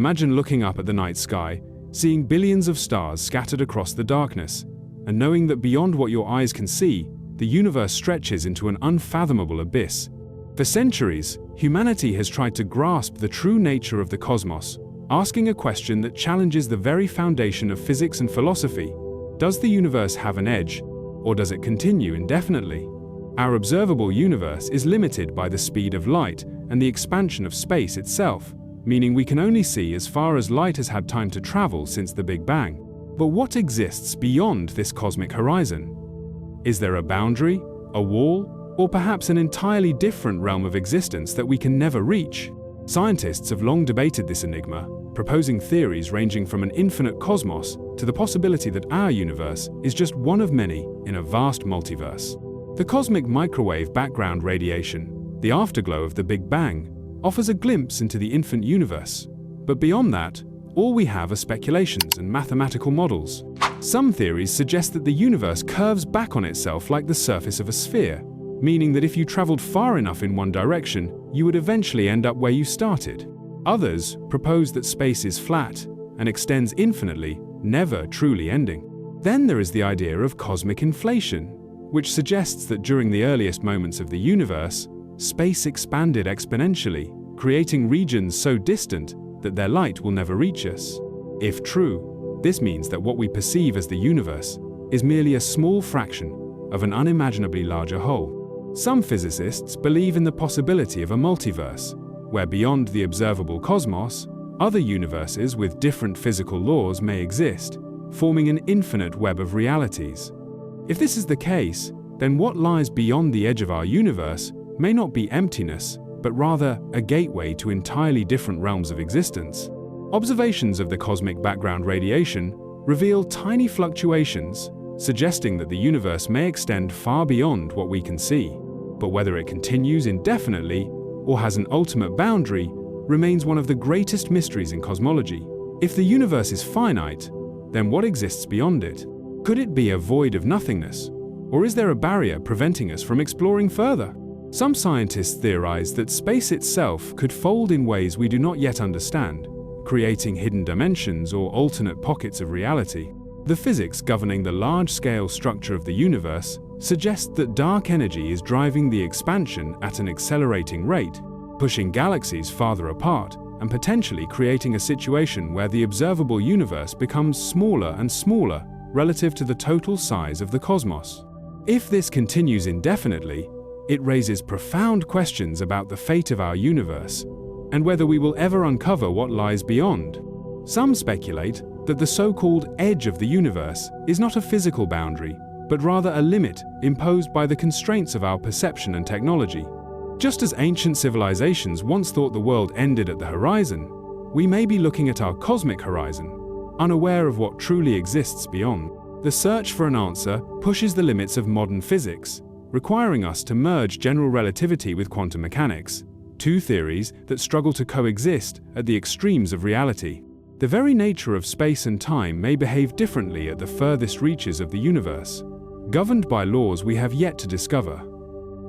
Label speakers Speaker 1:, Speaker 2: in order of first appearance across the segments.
Speaker 1: Imagine looking up at the night sky, seeing billions of stars scattered across the darkness, and knowing that beyond what your eyes can see, the universe stretches into an unfathomable abyss. For centuries, humanity has tried to grasp the true nature of the cosmos, asking a question that challenges the very foundation of physics and philosophy. Does the universe have an edge, or does it continue indefinitely? Our observable universe is limited by the speed of light and the expansion of space itself, meaning we can only see as far as light has had time to travel since the Big Bang. But what exists beyond this cosmic horizon? Is there a boundary, a wall, or perhaps an entirely different realm of existence that we can never reach? Scientists have long debated this enigma, proposing theories ranging from an infinite cosmos to the possibility that our universe is just one of many in a vast multiverse. The cosmic microwave background radiation, the afterglow of the Big Bang, offers a glimpse into the infant universe. But beyond that, all we have are speculations and mathematical models. Some theories suggest that the universe curves back on itself like the surface of a sphere, meaning that if you traveled far enough in one direction, you would eventually end up where you started. Others propose that space is flat and extends infinitely, never truly ending. Then there is the idea of cosmic inflation, which suggests that during the earliest moments of the universe, space expanded exponentially, creating regions so distant that their light will never reach us. If true, this means that what we perceive as the universe is merely a small fraction of an unimaginably larger whole. Some physicists believe in the possibility of a multiverse, where beyond the observable cosmos, other universes with different physical laws may exist, forming an infinite web of realities. If this is the case, then what lies beyond the edge of our universe may not be emptiness, but rather a gateway to entirely different realms of existence. Observations of the cosmic background radiation reveal tiny fluctuations, suggesting that the universe may extend far beyond what we can see. But whether it continues indefinitely or has an ultimate boundary remains one of the greatest mysteries in cosmology. If the universe is finite, then what exists beyond it? Could it be a void of nothingness? Or is there a barrier preventing us from exploring further? Some scientists theorize that space itself could fold in ways we do not yet understand, creating hidden dimensions or alternate pockets of reality. The physics governing the large-scale structure of the universe suggest that dark energy is driving the expansion at an accelerating rate, pushing galaxies farther apart and potentially creating a situation where the observable universe becomes smaller and smaller relative to the total size of the cosmos. If this continues indefinitely, it raises profound questions about the fate of our universe and whether we will ever uncover what lies beyond. Some speculate that the so-called edge of the universe is not a physical boundary, but rather a limit imposed by the constraints of our perception and technology. Just as ancient civilizations once thought the world ended at the horizon, we may be looking at our cosmic horizon, unaware of what truly exists beyond. The search for an answer pushes the limits of modern physics, requiring us to merge general relativity with quantum mechanics, two theories that struggle to coexist at the extremes of reality. The very nature of space and time may behave differently at the furthest reaches of the universe, governed by laws we have yet to discover.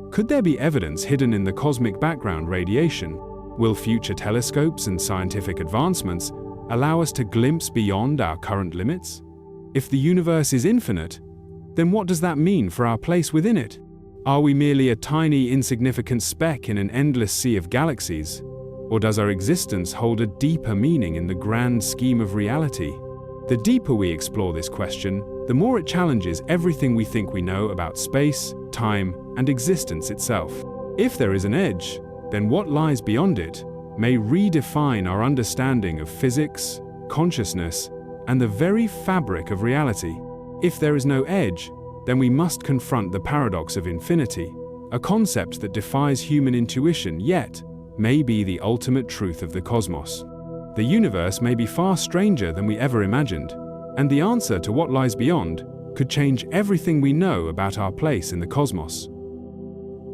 Speaker 1: Could there be evidence hidden in the cosmic background radiation? Will future telescopes and scientific advancements allow us to glimpse beyond our current limits? If the universe is infinite, then what does that mean for our place within it? Are we merely a tiny, insignificant speck in an endless sea of galaxies? Or does our existence hold a deeper meaning in the grand scheme of reality? The deeper we explore this question, the more it challenges everything we think we know about space, time, and existence itself. If there is an edge, then what lies beyond it may redefine our understanding of physics, consciousness, and the very fabric of reality. If there is no edge, then we must confront the paradox of infinity, a concept that defies human intuition yet may be the ultimate truth of the cosmos. The universe may be far stranger than we ever imagined, and the answer to what lies beyond could change everything we know about our place in the cosmos.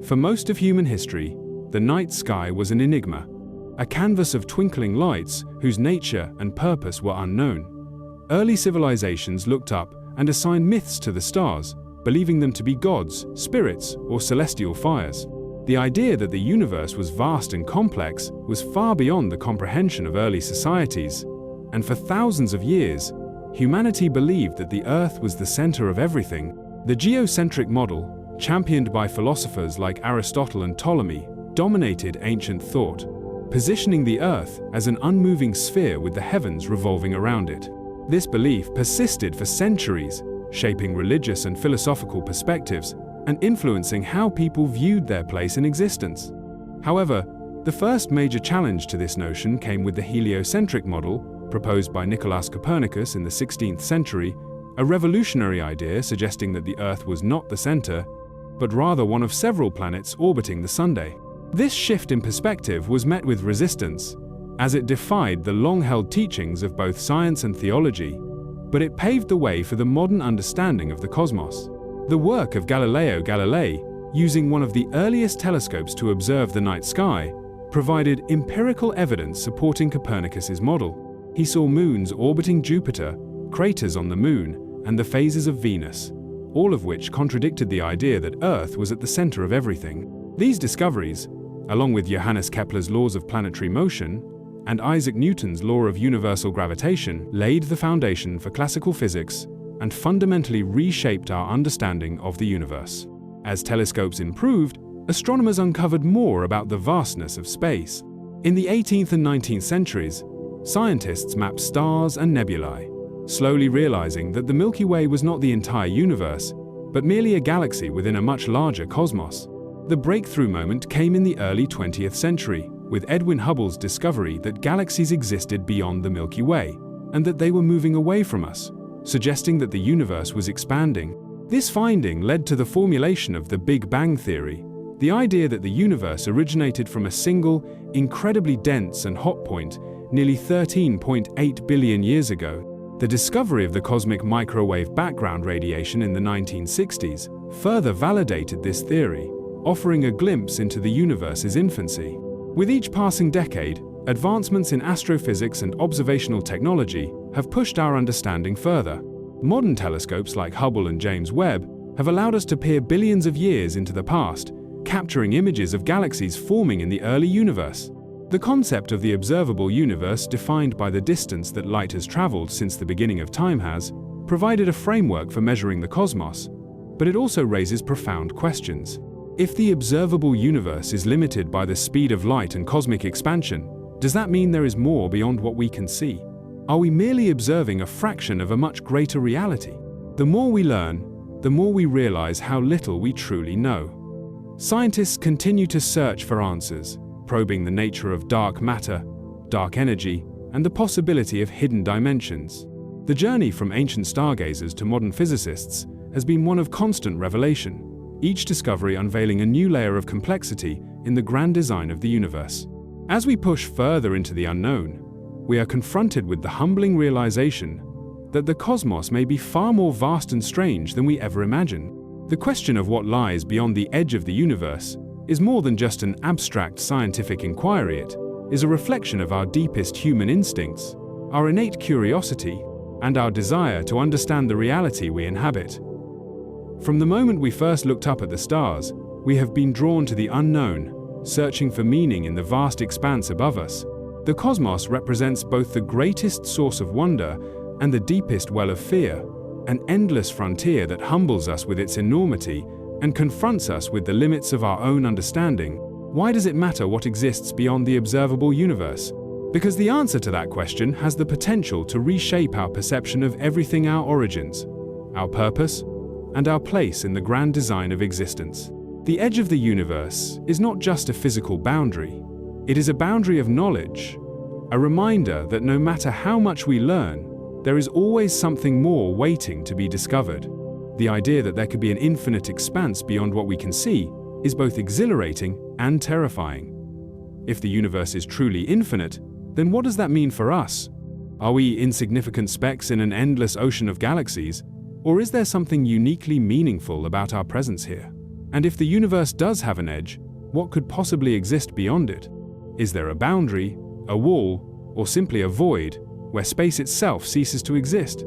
Speaker 1: For most of human history, the night sky was an enigma, a canvas of twinkling lights whose nature and purpose were unknown. Early civilizations looked up and assigned myths to the stars, believing them to be gods, spirits, or celestial fires. The idea that the universe was vast and complex was far beyond the comprehension of early societies, and for thousands of years, humanity believed that the Earth was the center of everything. The geocentric model, championed by philosophers like Aristotle and Ptolemy, dominated ancient thought, positioning the Earth as an unmoving sphere with the heavens revolving around it. This belief persisted for centuries, shaping religious and philosophical perspectives and influencing how people viewed their place in existence. However, the first major challenge to this notion came with the heliocentric model, proposed by Nicolaus Copernicus in the 16th century, a revolutionary idea suggesting that the Earth was not the center, but rather one of several planets orbiting the Sunday. This shift in perspective was met with resistance, as it defied the long-held teachings of both science and theology, but it paved the way for the modern understanding of the cosmos. The work of Galileo Galilei, using one of the earliest telescopes to observe the night sky, provided empirical evidence supporting Copernicus's model. He saw moons orbiting Jupiter, craters on the Moon, and the phases of Venus, all of which contradicted the idea that Earth was at the center of everything. These discoveries, along with Johannes Kepler's laws of planetary motion and Isaac Newton's law of universal gravitation, laid the foundation for classical physics and fundamentally reshaped our understanding of the universe. As telescopes improved, astronomers uncovered more about the vastness of space. In the 18th and 19th centuries, scientists mapped stars and nebulae, slowly realizing that the Milky Way was not the entire universe, but merely a galaxy within a much larger cosmos. The breakthrough moment came in the early 20th century, with Edwin Hubble's discovery that galaxies existed beyond the Milky Way, and that they were moving away from us, suggesting that the universe was expanding. This finding led to the formulation of the Big Bang theory, the idea that the universe originated from a single, incredibly dense and hot point nearly 13.8 billion years ago. The discovery of the cosmic microwave background radiation in the 1960s further validated this theory, offering a glimpse into the universe's infancy. With each passing decade, advancements in astrophysics and observational technology have pushed our understanding further. Modern telescopes like Hubble and James Webb have allowed us to peer billions of years into the past, capturing images of galaxies forming in the early universe. The concept of the observable universe, defined by the distance that light has traveled since the beginning of time, has provided a framework for measuring the cosmos, but it also raises profound questions. If the observable universe is limited by the speed of light and cosmic expansion, does that mean there is more beyond what we can see? Are we merely observing a fraction of a much greater reality? The more we learn, the more we realize how little we truly know. Scientists continue to search for answers, probing the nature of dark matter, dark energy, and the possibility of hidden dimensions. The journey from ancient stargazers to modern physicists has been one of constant revelation, each discovery unveiling a new layer of complexity in the grand design of the universe. As we push further into the unknown, we are confronted with the humbling realization that the cosmos may be far more vast and strange than we ever imagined. The question of what lies beyond the edge of the universe is more than just an abstract scientific inquiry. It is a reflection of our deepest human instincts, our innate curiosity, and our desire to understand the reality we inhabit. From the moment we first looked up at the stars, we have been drawn to the unknown, searching for meaning in the vast expanse above us. The cosmos represents both the greatest source of wonder and the deepest well of fear, an endless frontier that humbles us with its enormity and confronts us with the limits of our own understanding. Why does it matter what exists beyond the observable universe? Because the answer to that question has the potential to reshape our perception of everything: our origins, our purpose, and our place in the grand design of existence. The edge of the universe is not just a physical boundary. It is a boundary of knowledge, a reminder that no matter how much we learn, there is always something more waiting to be discovered. The idea that there could be an infinite expanse beyond what we can see is both exhilarating and terrifying. If the universe is truly infinite, then what does that mean for us? Are we insignificant specks in an endless ocean of galaxies, or is there something uniquely meaningful about our presence here? And if the universe does have an edge, what could possibly exist beyond it? Is there a boundary, a wall, or simply a void where space itself ceases to exist?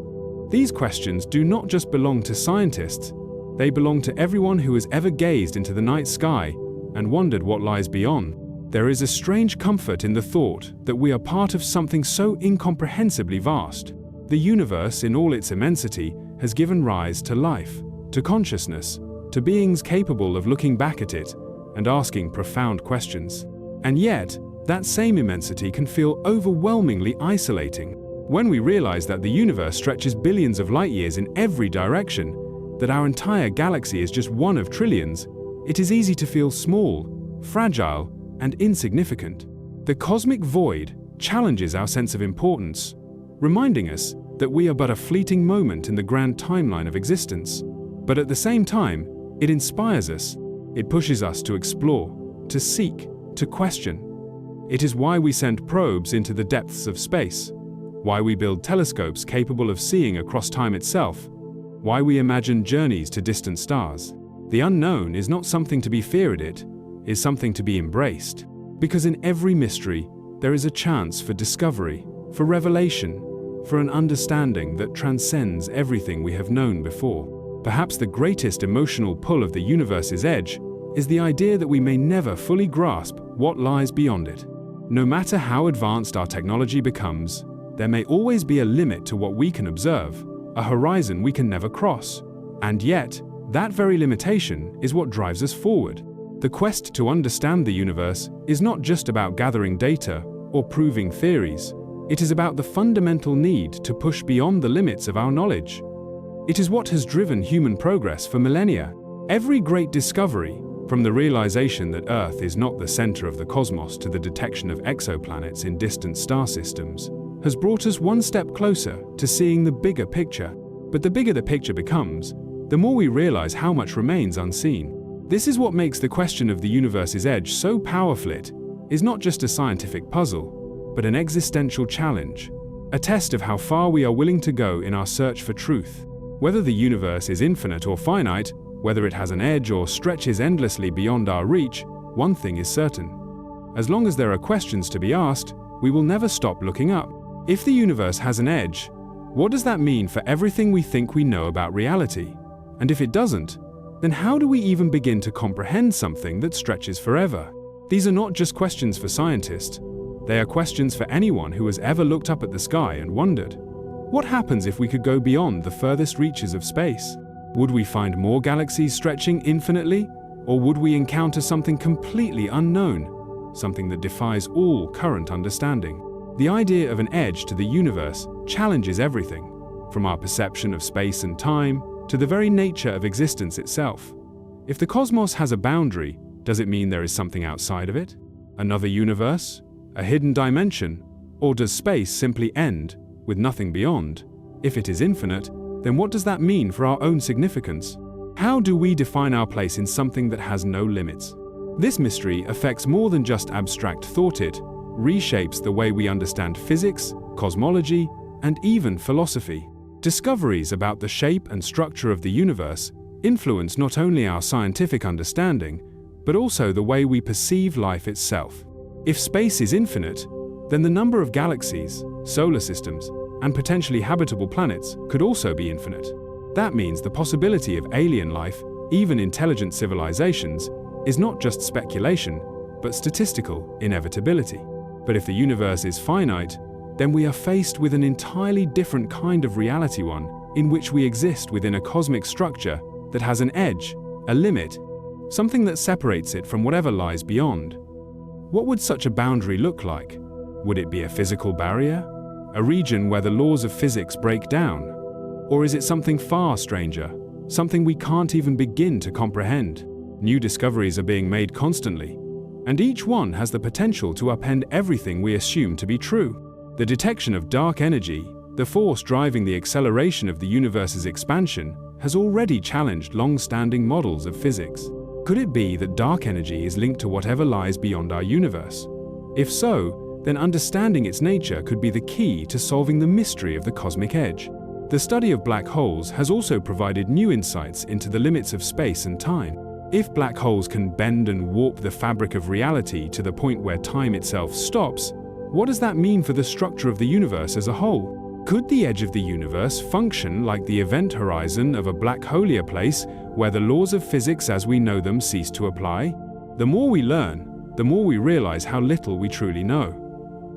Speaker 1: These questions do not just belong to scientists, they belong to everyone who has ever gazed into the night sky and wondered what lies beyond, there is a strange comfort in the thought that we are part of something so incomprehensibly vast. The universe, in all its immensity, has given rise to life, to consciousness, to beings capable of looking back at it and asking profound questions. And yet, that same immensity can feel overwhelmingly isolating. When we realize that the universe stretches billions of light years in every direction, that our entire galaxy is just one of trillions, it is easy to feel small, fragile, and insignificant. The cosmic void challenges our sense of importance, reminding us that we are but a fleeting moment in the grand timeline of existence. But at the same time, it inspires us. It pushes us to explore, to seek, to question. It is why we send probes into the depths of space, why we build telescopes capable of seeing across time itself, why we imagine journeys to distant stars. The unknown is not something to be feared, it is something to be embraced. Because in every mystery, there is a chance for discovery, for revelation, for an understanding that transcends everything we have known before. Perhaps the greatest emotional pull of the universe's edge is the idea that we may never fully grasp what lies beyond it. No matter how advanced our technology becomes, there may always be a limit to what we can observe, a horizon we can never cross. And yet, that very limitation is what drives us forward. The quest to understand the universe is not just about gathering data or proving theories. It is about the fundamental need to push beyond the limits of our knowledge. It is what has driven human progress for millennia. Every great discovery, from the realization that Earth is not the center of the cosmos to the detection of exoplanets in distant star systems, has brought us one step closer to seeing the bigger picture. But the bigger the picture becomes, the more we realize how much remains unseen. This is what makes the question of the universe's edge so powerful. It is not just a scientific puzzle, but an existential challenge, a test of how far we are willing to go in our search for truth. Whether the universe is infinite or finite, whether it has an edge or stretches endlessly beyond our reach, one thing is certain. As long as there are questions to be asked, we will never stop looking up. If the universe has an edge, what does that mean for everything we think we know about reality? And if it doesn't, then how do we even begin to comprehend something that stretches forever? These are not just questions for scientists. They are questions for anyone who has ever looked up at the sky and wondered, what happens if we could go beyond the furthest reaches of space? Would we find more galaxies stretching infinitely? Or would we encounter something completely unknown, something that defies all current understanding? The idea of an edge to the universe challenges everything, from our perception of space and time to the very nature of existence itself. If the cosmos has a boundary, does it mean there is something outside of it? Another universe? A hidden dimension? Or does space simply end, with nothing beyond? If it is infinite, then what does that mean for our own significance? How do we define our place in something that has no limits? This mystery affects more than just abstract thought. It reshapes the way we understand physics, cosmology, and even philosophy. Discoveries about the shape and structure of the universe influence not only our scientific understanding, but also the way we perceive life itself. If space is infinite, then the number of galaxies, solar systems, and potentially habitable planets could also be infinite. That means the possibility of alien life, even intelligent civilizations, is not just speculation, but statistical inevitability. But if the universe is finite, then we are faced with an entirely different kind of reality, one in which we exist within a cosmic structure that has an edge, a limit, something that separates it from whatever lies beyond. What would such a boundary look like? Would it be a physical barrier? A region where the laws of physics break down? Or is it something far stranger, something we can't even begin to comprehend? New discoveries are being made constantly, and each one has the potential to upend everything we assume to be true. The detection of dark energy, the force driving the acceleration of the universe's expansion, has already challenged long-standing models of physics. Could it be that dark energy is linked to whatever lies beyond our universe? If so, then understanding its nature could be the key to solving the mystery of the cosmic edge. The study of black holes has also provided new insights into the limits of space and time. If black holes can bend and warp the fabric of reality to the point where time itself stops, what does that mean for the structure of the universe as a whole? Could the edge of the universe function like the event horizon of a black hole place, where the laws of physics as we know them cease to apply? The more we learn, the more we realize how little we truly know.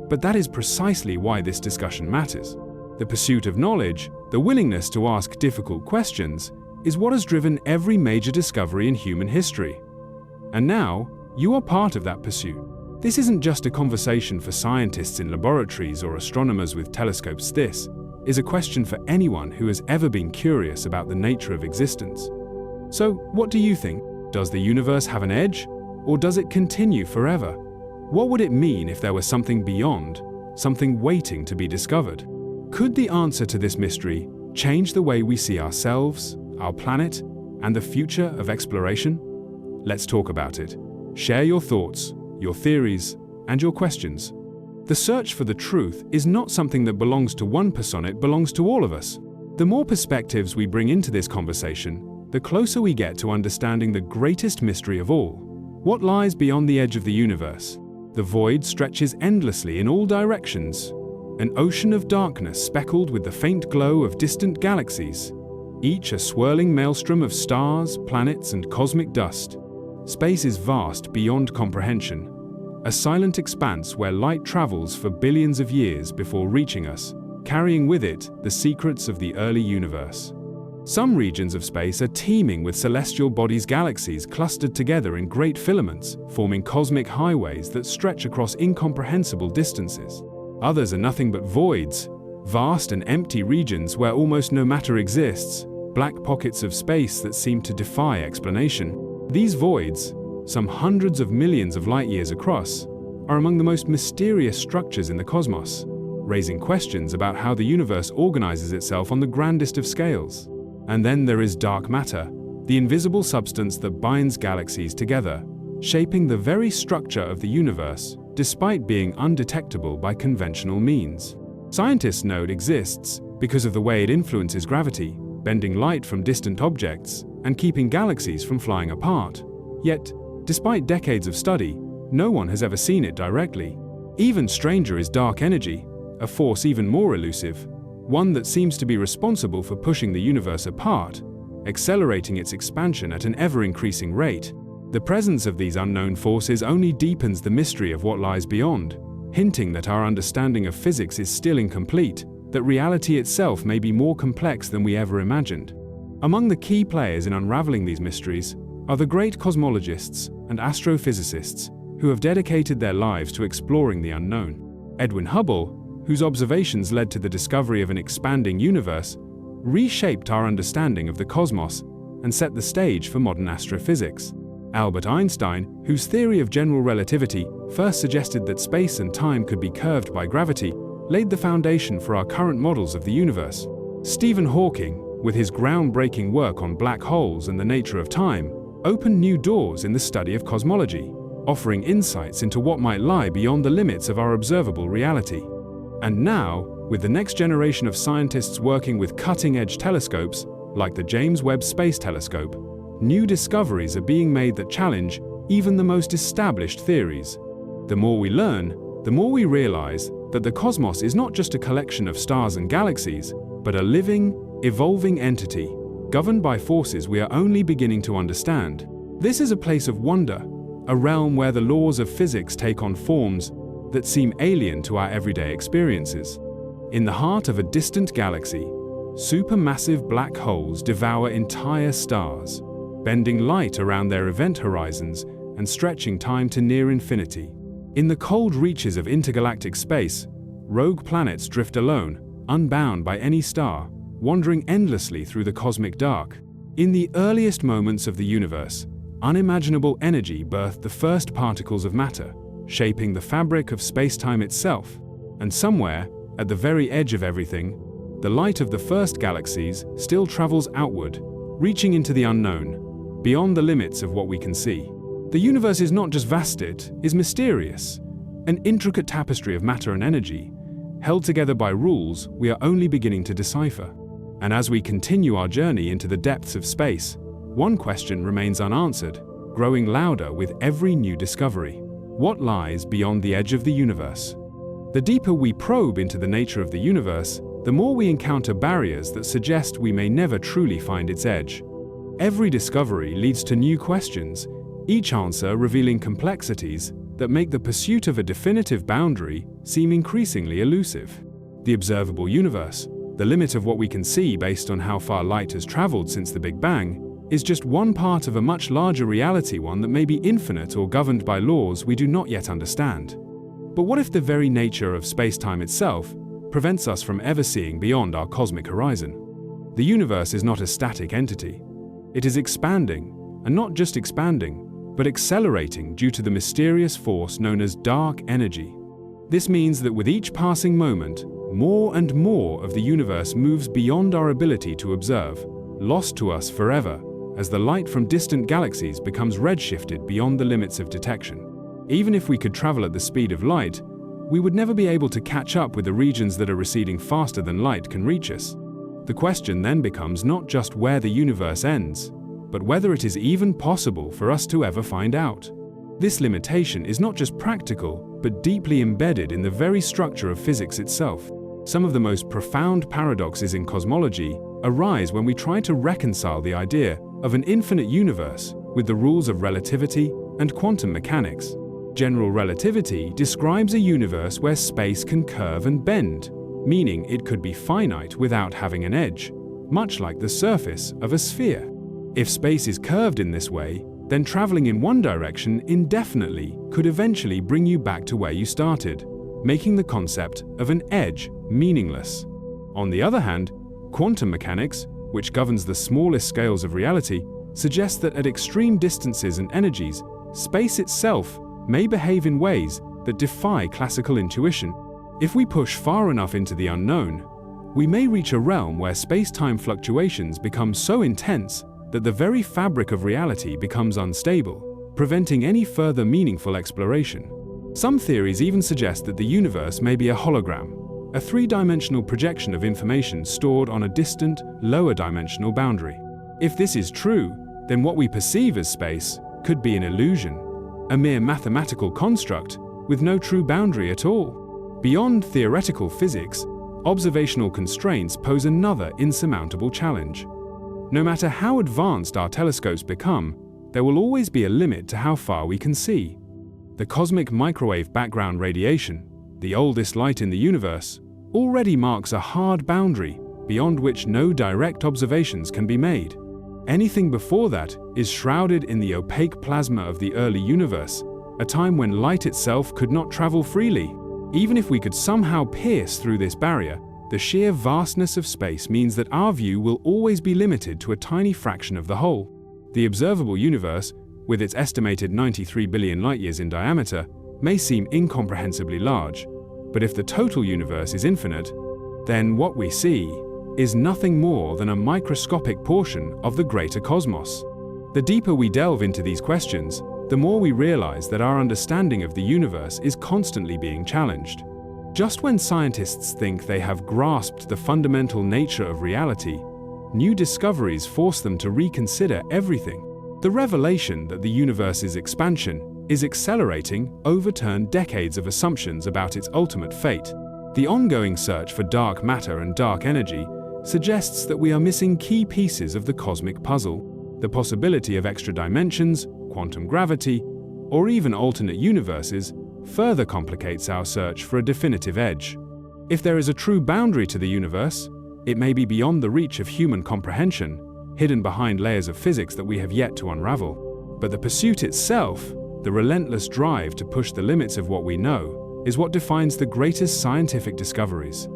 Speaker 1: But that is precisely why this discussion matters. The pursuit of knowledge, the willingness to ask difficult questions, is what has driven every major discovery in human history. And now, you are part of that pursuit. This isn't just a conversation for scientists in laboratories or astronomers with telescopes. This is a question for anyone who has ever been curious about the nature of existence. So, what do you think? Does the universe have an edge, or does it continue forever? What would it mean if there was something beyond, something waiting to be discovered? Could the answer to this mystery change the way we see ourselves, our planet, and the future of exploration? Let's talk about it. Share your thoughts, your theories, and your questions. The search for the truth is not something that belongs to one person, it belongs to all of us. The more perspectives we bring into this conversation, the closer we get to understanding the greatest mystery of all. What lies beyond the edge of the universe? The void stretches endlessly in all directions, an ocean of darkness speckled with the faint glow of distant galaxies, each a swirling maelstrom of stars, planets, and cosmic dust. Space is vast beyond comprehension, a silent expanse where light travels for billions of years before reaching us, carrying with it the secrets of the early universe. Some regions of space are teeming with celestial bodies, galaxies clustered together in great filaments, forming cosmic highways that stretch across incomprehensible distances. Others are nothing but voids, vast and empty regions where almost no matter exists, black pockets of space that seem to defy explanation. These voids, some hundreds of millions of light years across, are among the most mysterious structures in the cosmos, raising questions about how the universe organizes itself on the grandest of scales. And then there is dark matter, the invisible substance that binds galaxies together, shaping the very structure of the universe, despite being undetectable by conventional means. Scientists know it exists because of the way it influences gravity, bending light from distant objects, and keeping galaxies from flying apart. Yet, despite decades of study, no one has ever seen it directly. Even stranger is dark energy, a force even more elusive, one that seems to be responsible for pushing the universe apart, accelerating its expansion at an ever-increasing rate. The presence of these unknown forces only deepens the mystery of what lies beyond, hinting that our understanding of physics is still incomplete, that reality itself may be more complex than we ever imagined. Among the key players in unraveling these mysteries are the great cosmologists and astrophysicists who have dedicated their lives to exploring the unknown. Edwin Hubble, whose observations led to the discovery of an expanding universe, reshaped our understanding of the cosmos and set the stage for modern astrophysics. Albert Einstein, whose theory of general relativity first suggested that space and time could be curved by gravity, laid the foundation for our current models of the universe. Stephen Hawking, with his groundbreaking work on black holes and the nature of time, opened new doors in the study of cosmology, offering insights into what might lie beyond the limits of our observable reality. And now, with the next generation of scientists working with cutting-edge telescopes, like the James Webb Space Telescope, new discoveries are being made that challenge even the most established theories. The more we learn, the more we realize that the cosmos is not just a collection of stars and galaxies, but a living, evolving entity, governed by forces we are only beginning to understand. This is a place of wonder, a realm where the laws of physics take on forms that seem alien to our everyday experiences. In the heart of a distant galaxy, supermassive black holes devour entire stars, bending light around their event horizons and stretching time to near infinity. In the cold reaches of intergalactic space, rogue planets drift alone, unbound by any star, wandering endlessly through the cosmic dark. In the earliest moments of the universe, unimaginable energy birthed the first particles of matter, shaping the fabric of space-time itself. And somewhere, at the very edge of everything, the light of the first galaxies still travels outward, reaching into the unknown, beyond the limits of what we can see. The universe is not just vast, it is mysterious, an intricate tapestry of matter and energy, held together by rules we are only beginning to decipher. And as we continue our journey into the depths of space, one question remains unanswered, growing louder with every new discovery. What lies beyond the edge of the universe? The deeper we probe into the nature of the universe, the more we encounter barriers that suggest we may never truly find its edge. Every discovery leads to new questions, each answer revealing complexities that make the pursuit of a definitive boundary seem increasingly elusive. The observable universe, the limit of what we can see based on how far light has traveled since the Big Bang, is just one part of a much larger reality, one that may be infinite or governed by laws we do not yet understand. But what if the very nature of space-time itself prevents us from ever seeing beyond our cosmic horizon? The universe is not a static entity. It is expanding, and not just expanding, but accelerating due to the mysterious force known as dark energy. This means that with each passing moment, more and more of the universe moves beyond our ability to observe, lost to us forever, as the light from distant galaxies becomes redshifted beyond the limits of detection. Even if we could travel at the speed of light, we would never be able to catch up with the regions that are receding faster than light can reach us. The question then becomes not just where the universe ends, but whether it is even possible for us to ever find out. This limitation is not just practical, but deeply embedded in the very structure of physics itself. Some of the most profound paradoxes in cosmology arise when we try to reconcile the idea of an infinite universe with the rules of relativity and quantum mechanics. General relativity describes a universe where space can curve and bend, meaning it could be finite without having an edge, much like the surface of a sphere. If space is curved in this way, then traveling in one direction indefinitely could eventually bring you back to where you started, making the concept of an edge meaningless. On the other hand, quantum mechanics, which governs the smallest scales of reality, suggests that at extreme distances and energies, space itself may behave in ways that defy classical intuition. If we push far enough into the unknown, we may reach a realm where space-time fluctuations become so intense that the very fabric of reality becomes unstable, preventing any further meaningful exploration. Some theories even suggest that the universe may be a hologram, a three-dimensional projection of information stored on a distant, lower-dimensional boundary. If this is true, then what we perceive as space could be an illusion, a mere mathematical construct with no true boundary at all. Beyond theoretical physics, observational constraints pose another insurmountable challenge. No matter how advanced our telescopes become, there will always be a limit to how far we can see. The cosmic microwave background radiation, the oldest light in the universe, already marks a hard boundary beyond which no direct observations can be made. Anything before that is shrouded in the opaque plasma of the early universe, a time when light itself could not travel freely. Even if we could somehow pierce through this barrier, the sheer vastness of space means that our view will always be limited to a tiny fraction of the whole. The observable universe, with its estimated 93 billion light-years in diameter, may seem incomprehensibly large, but if the total universe is infinite, then what we see is nothing more than a microscopic portion of the greater cosmos. The deeper we delve into these questions, the more we realize that our understanding of the universe is constantly being challenged. Just when scientists think they have grasped the fundamental nature of reality, new discoveries force them to reconsider everything. The revelation that the universe's expansion is accelerating overturned decades of assumptions about its ultimate fate. The ongoing search for dark matter and dark energy suggests that we are missing key pieces of the cosmic puzzle. The possibility of extra dimensions, quantum gravity, or even alternate universes further complicates our search for a definitive edge. If there is a true boundary to the universe, it may be beyond the reach of human comprehension, hidden behind layers of physics that we have yet to unravel. But the pursuit itself, the relentless drive to push the limits of what we know, is what defines the greatest scientific discoveries.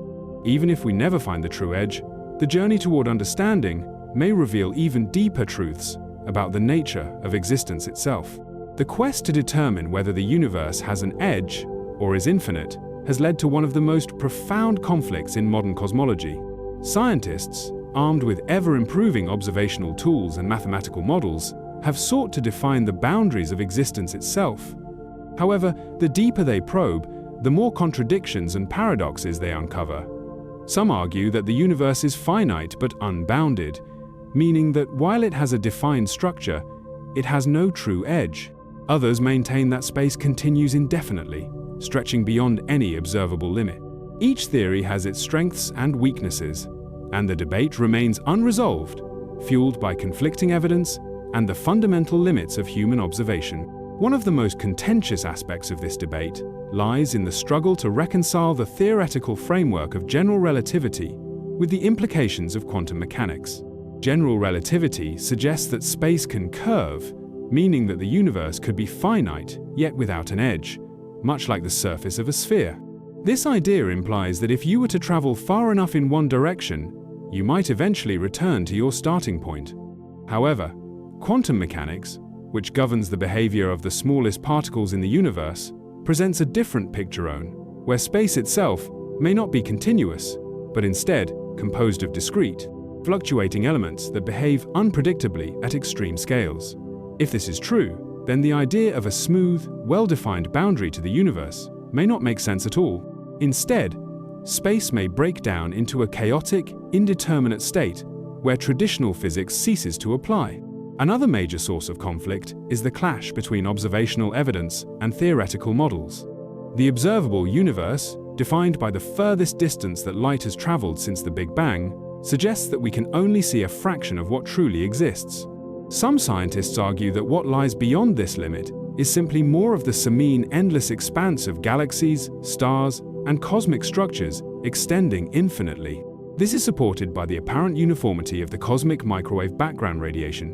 Speaker 1: Even if we never find the true edge, the journey toward understanding may reveal even deeper truths about the nature of existence itself. The quest to determine whether the universe has an edge or is infinite has led to one of the most profound conflicts in modern cosmology. Scientists, armed with ever-improving observational tools and mathematical models, have sought to define the boundaries of existence itself. However, the deeper they probe, the more contradictions and paradoxes they uncover. Some argue that the universe is finite but unbounded, meaning that while it has a defined structure, it has no true edge. Others maintain that space continues indefinitely, stretching beyond any observable limit. Each theory has its strengths and weaknesses, and the debate remains unresolved, fueled by conflicting evidence and the fundamental limits of human observation. One of the most contentious aspects of this debate lies in the struggle to reconcile the theoretical framework of general relativity with the implications of quantum mechanics. General relativity suggests that space can curve, meaning that the universe could be finite, yet without an edge, much like the surface of a sphere. This idea implies that if you were to travel far enough in one direction, you might eventually return to your starting point. However, quantum mechanics, which governs the behavior of the smallest particles in the universe, presents a different picture, where space itself may not be continuous, but instead composed of discrete, fluctuating elements that behave unpredictably at extreme scales. If this is true, then the idea of a smooth, well-defined boundary to the universe may not make sense at all. Instead, space may break down into a chaotic, indeterminate state where traditional physics ceases to apply. Another major source of conflict is the clash between observational evidence and theoretical models. The observable universe, defined by the furthest distance that light has traveled since the Big Bang, suggests that we can only see a fraction of what truly exists. Some scientists argue that what lies beyond this limit is simply more of the serene, endless expanse of galaxies, stars, and cosmic structures extending infinitely. This is supported by the apparent uniformity of the cosmic microwave background radiation,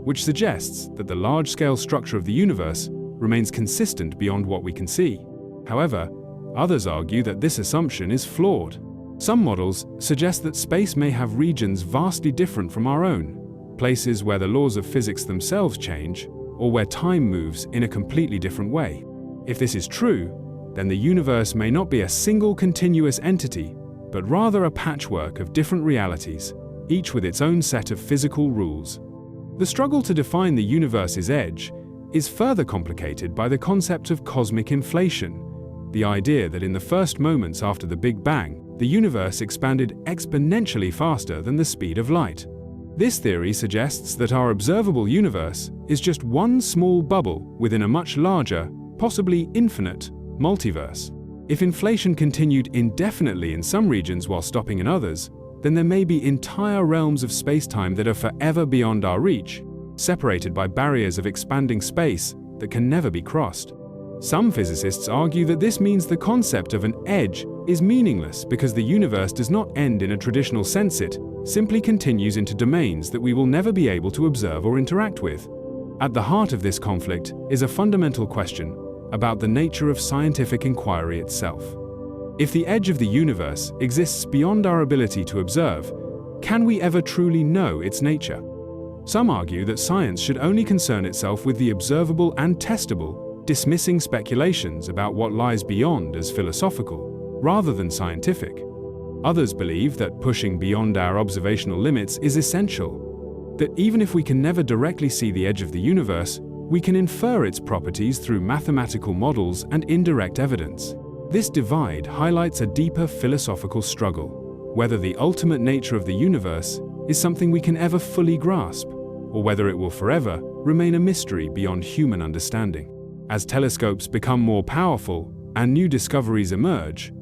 Speaker 1: which suggests that the large-scale structure of the universe remains consistent beyond what we can see. However, others argue that this assumption is flawed. Some models suggest that space may have regions vastly different from our own, places where the laws of physics themselves change, or where time moves in a completely different way. If this is true, then the universe may not be a single continuous entity, but rather a patchwork of different realities, each with its own set of physical rules. The struggle to define the universe's edge is further complicated by the concept of cosmic inflation, the idea that in the first moments after the Big Bang, the universe expanded exponentially faster than the speed of light. This theory suggests that our observable universe is just one small bubble within a much larger, possibly infinite, multiverse. If inflation continued indefinitely in some regions while stopping in others, then there may be entire realms of space-time that are forever beyond our reach, separated by barriers of expanding space that can never be crossed. Some physicists argue that this means the concept of an edge is meaningless because the universe does not end in a traditional sense, it simply continues into domains that we will never be able to observe or interact with. At the heart of this conflict is a fundamental question about the nature of scientific inquiry itself. If the edge of the universe exists beyond our ability to observe, can we ever truly know its nature? Some argue that science should only concern itself with the observable and testable, dismissing speculations about what lies beyond as philosophical, rather than scientific. Others believe that pushing beyond our observational limits is essential, that even if we can never directly see the edge of the universe, we can infer its properties through mathematical models and indirect evidence. This divide highlights a deeper philosophical struggle, whether the ultimate nature of the universe is something we can ever fully grasp, or whether it will forever remain a mystery beyond human understanding. As telescopes become more powerful and new discoveries emerge,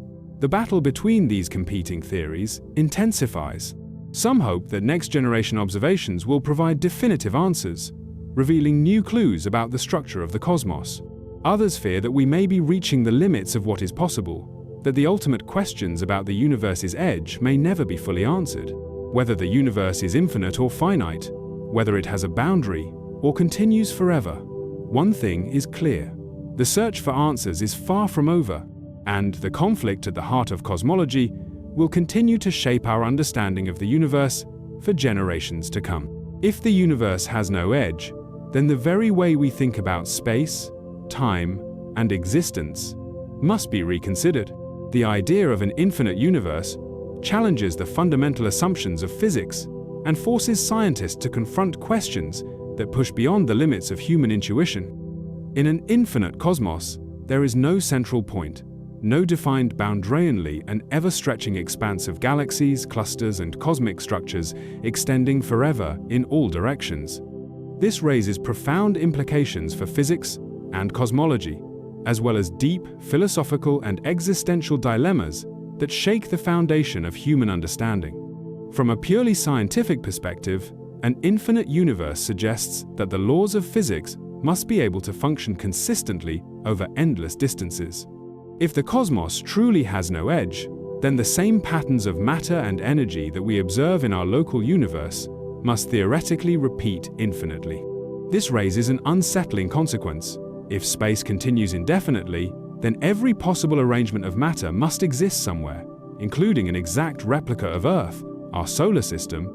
Speaker 1: the battle between these competing theories intensifies. Some hope that next-generation observations will provide definitive answers, revealing new clues about the structure of the cosmos. Others fear that we may be reaching the limits of what is possible, that the ultimate questions about the universe's edge may never be fully answered. Whether the universe is infinite or finite, whether it has a boundary or continues forever, one thing is clear: the search for answers is far from over, and the conflict at the heart of cosmology will continue to shape our understanding of the universe for generations to come. If the universe has no edge, then the very way we think about space, time, and existence must be reconsidered. The idea of an infinite universe challenges the fundamental assumptions of physics and forces scientists to confront questions that push beyond the limits of human intuition. In an infinite cosmos, there is no central point, no defined boundarianly and ever-stretching expanse of galaxies, clusters, and cosmic structures extending forever in all directions. This raises profound implications for physics and cosmology, as well as deep philosophical and existential dilemmas that shake the foundation of human understanding. From a purely scientific perspective, An infinite universe suggests that the laws of physics must be able to function consistently over endless distances. If the cosmos truly has no edge, then the same patterns of matter and energy that we observe in our local universe must theoretically repeat infinitely. This raises an unsettling consequence. If space continues indefinitely, then every possible arrangement of matter must exist somewhere, including an exact replica of Earth, our solar system,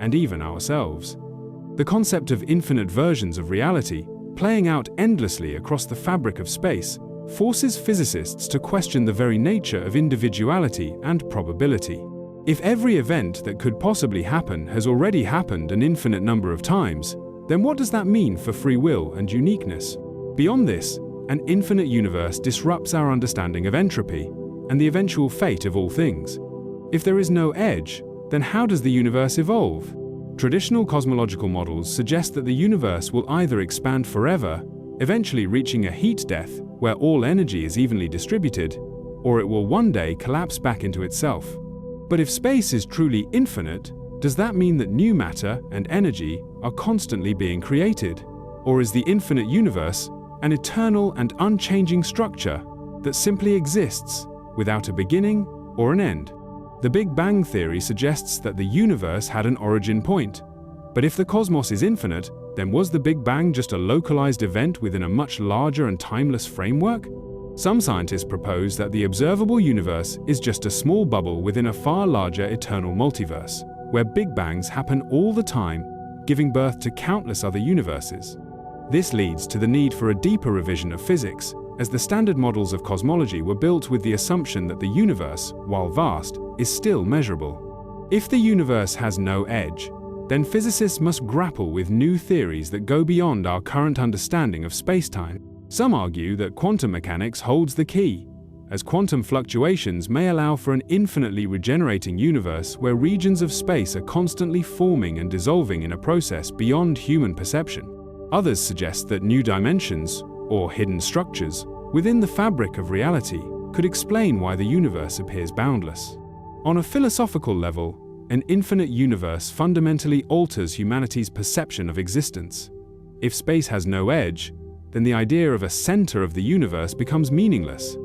Speaker 1: and even ourselves. The concept of infinite versions of reality, playing out endlessly across the fabric of space, forces physicists to question the very nature of individuality and probability. If every event that could possibly happen has already happened an infinite number of times, then what does that mean for free will and uniqueness? Beyond this, an infinite universe disrupts our understanding of entropy and the eventual fate of all things. If there is no edge, then how does the universe evolve? Traditional cosmological models suggest that the universe will either expand forever, eventually reaching a heat death where all energy is evenly distributed, or it will one day collapse back into itself. But if space is truly infinite, does that mean that new matter and energy are constantly being created? Or is the infinite universe an eternal and unchanging structure that simply exists without a beginning or an end? The Big Bang theory suggests that the universe had an origin point. But if the cosmos is infinite, then was the Big Bang just a localized event within a much larger and timeless framework? Some scientists propose that the observable universe is just a small bubble within a far larger eternal multiverse, where Big Bangs happen all the time, giving birth to countless other universes. This leads to the need for a deeper revision of physics, as the standard models of cosmology were built with the assumption that the universe, while vast, is still measurable. If the universe has no edge, then physicists must grapple with new theories that go beyond our current understanding of spacetime. Some argue that quantum mechanics holds the key, as quantum fluctuations may allow for an infinitely regenerating universe where regions of space are constantly forming and dissolving in a process beyond human perception. Others suggest that new dimensions, or hidden structures, within the fabric of reality could explain why the universe appears boundless. On a philosophical level, an infinite universe fundamentally alters humanity's perception of existence. If space has no edge, then the idea of a center of the universe becomes meaningless.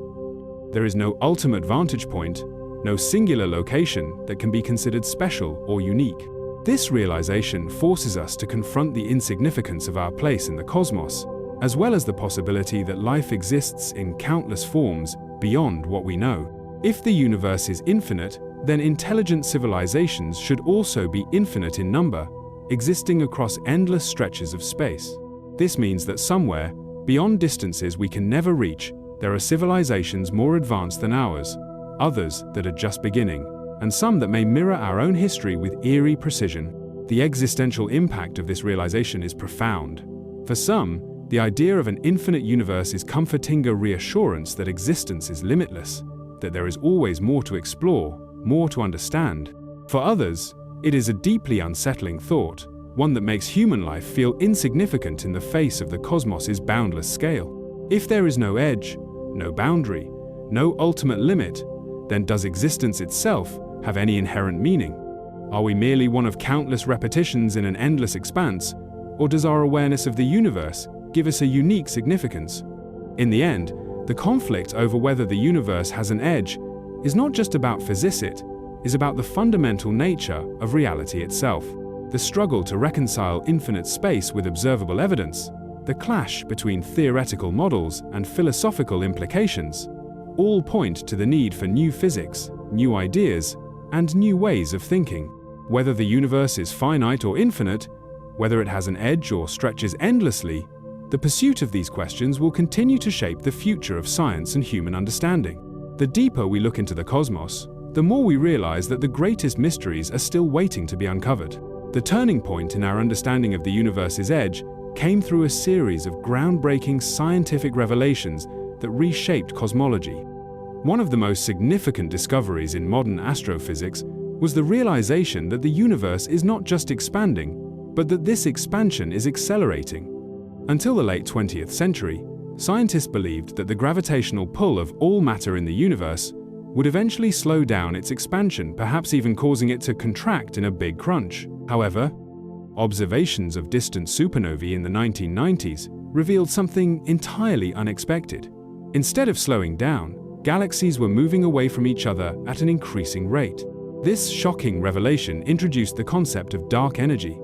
Speaker 1: There is no ultimate vantage point, no singular location that can be considered special or unique. This realization forces us to confront the insignificance of our place in the cosmos, as well as the possibility that life exists in countless forms beyond what we know. If the universe is infinite, then intelligent civilizations should also be infinite in number, existing across endless stretches of space. This means that somewhere, beyond distances we can never reach, there are civilizations more advanced than ours, others that are just beginning, and some that may mirror our own history with eerie precision. The existential impact of this realization is profound. For some, the idea of an infinite universe is comforting a reassurance that existence is limitless, that there is always more to explore, more to understand. For others, it is a deeply unsettling thought, one that makes human life feel insignificant in the face of the cosmos's boundless scale. If there is no edge, no boundary, no ultimate limit, then does existence itself have any inherent meaning? Are we merely one of countless repetitions in an endless expanse, or does our awareness of the universe give us a unique significance? In the end, the conflict over whether the universe has an edge is not just about physicit, is about the fundamental nature of reality itself. The struggle to reconcile infinite space with observable evidence, the clash between theoretical models and philosophical implications, all point to the need for new physics, new ideas, and new ways of thinking. Whether the universe is finite or infinite, whether it has an edge or stretches endlessly, the pursuit of these questions will continue to shape the future of science and human understanding. The deeper we look into the cosmos, the more we realize that the greatest mysteries are still waiting to be uncovered. The turning point in our understanding of the universe's edge came through a series of groundbreaking scientific revelations that reshaped cosmology. One of the most significant discoveries in modern astrophysics was the realization that the universe is not just expanding, but that this expansion is accelerating. Until the late 20th century, scientists believed that the gravitational pull of all matter in the universe would eventually slow down its expansion, perhaps even causing it to contract in a big crunch. However, Observations of distant supernovae in the 1990s revealed something entirely unexpected. Instead of slowing down, galaxies were moving away from each other at an increasing rate. This shocking revelation introduced the concept of dark energy,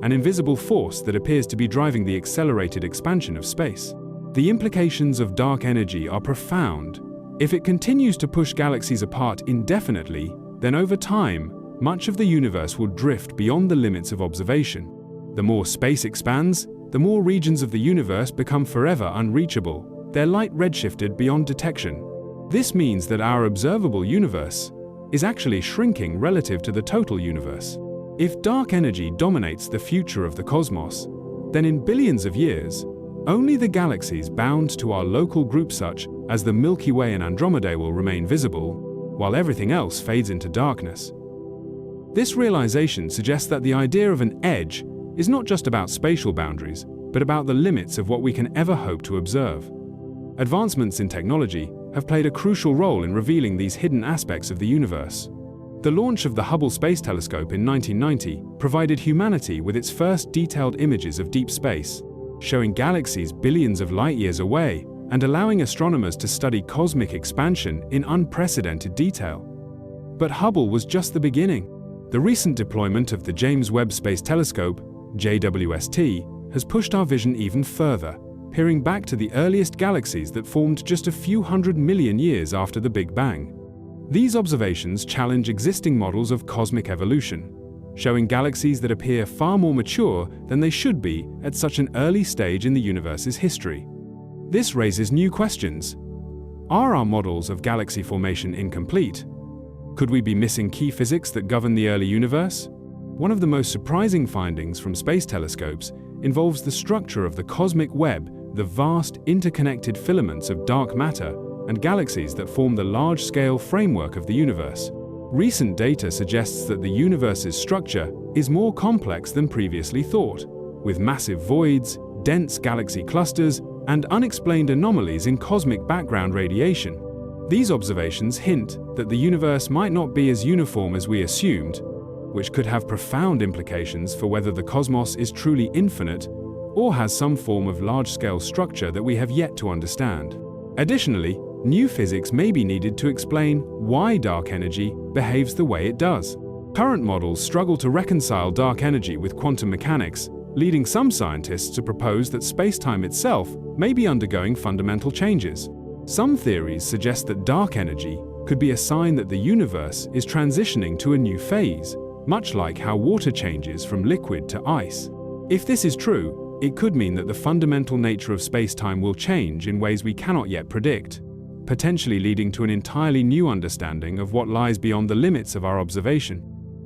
Speaker 1: an invisible force that appears to be driving the accelerated expansion of space. The implications of dark energy are profound. If it continues to push galaxies apart indefinitely, then over time, much of the universe will drift beyond the limits of observation. The more space expands, the more regions of the universe become forever unreachable, their light redshifted beyond detection. This means that our observable universe is actually shrinking relative to the total universe. If dark energy dominates the future of the cosmos, then in billions of years, only the galaxies bound to our local group such as the Milky Way and Andromeda will remain visible, while everything else fades into darkness. This realization suggests that the idea of an edge is not just about spatial boundaries, but about the limits of what we can ever hope to observe. Advancements in technology have played a crucial role in revealing these hidden aspects of the universe. The launch of the Hubble Space Telescope in 1990 provided humanity with its first detailed images of deep space, showing galaxies billions of light-years away and allowing astronomers to study cosmic expansion in unprecedented detail. But Hubble was just the beginning. The recent deployment of the James Webb Space Telescope, JWST, has pushed our vision even further, peering back to the earliest galaxies that formed just a few 100 million years after the Big Bang. These observations challenge existing models of cosmic evolution, showing galaxies that appear far more mature than they should be at such an early stage in the universe's history. This raises new questions. Are our models of galaxy formation incomplete? Could we be missing key physics that govern the early universe? One of the most surprising findings from space telescopes involves the structure of the cosmic web, the vast interconnected filaments of dark matter and galaxies that form the large-scale framework of the universe. Recent data suggests that the universe's structure is more complex than previously thought, with massive voids, dense galaxy clusters, and unexplained anomalies in cosmic background radiation. These observations hint that the universe might not be as uniform as we assumed, which could have profound implications for whether the cosmos is truly infinite or has some form of large-scale structure that we have yet to understand. Additionally, new physics may be needed to explain why dark energy behaves the way it does. Current models struggle to reconcile dark energy with quantum mechanics, leading some scientists to propose that space-time itself may be undergoing fundamental changes. Some theories suggest that dark energy could be a sign that the universe is transitioning to a new phase, much like how water changes from liquid to ice. If this is true, it could mean that the fundamental nature of space-time will change in ways we cannot yet predict, potentially leading to an entirely new understanding of what lies beyond the limits of our observation.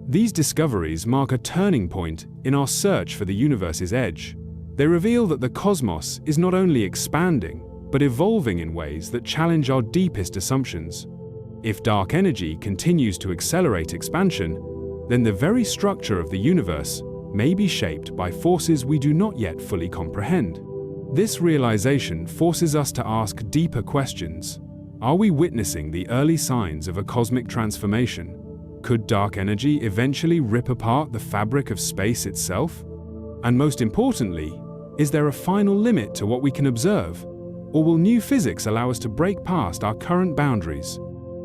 Speaker 1: These discoveries mark a turning point in our search for the universe's edge. They reveal that the cosmos is not only expanding, but evolving in ways that challenge our deepest assumptions. If dark energy continues to accelerate expansion, then the very structure of the universe may be shaped by forces we do not yet fully comprehend. This realization forces us to ask deeper questions. Are we witnessing the early signs of a cosmic transformation? Could dark energy eventually rip apart the fabric of space itself? And most importantly, is there a final limit to what we can observe? Or will new physics allow us to break past our current boundaries?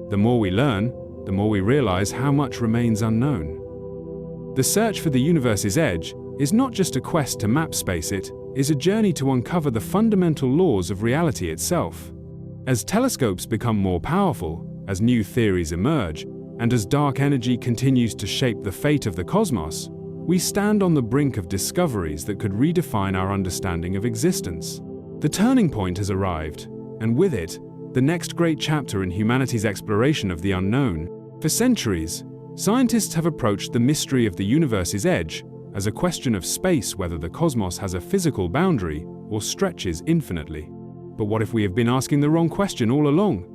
Speaker 1: The more we learn, the more we realize how much remains unknown. The search for the universe's edge is not just a quest to map space, it is a journey to uncover the fundamental laws of reality itself. As telescopes become more powerful, as new theories emerge, and as dark energy continues to shape the fate of the cosmos, we stand on the brink of discoveries that could redefine our understanding of existence. The turning point has arrived, and with it, the next great chapter in humanity's exploration of the unknown. For centuries, scientists have approached the mystery of the universe's edge as a question of space, whether the cosmos has a physical boundary or stretches infinitely. But what if we have been asking the wrong question all along?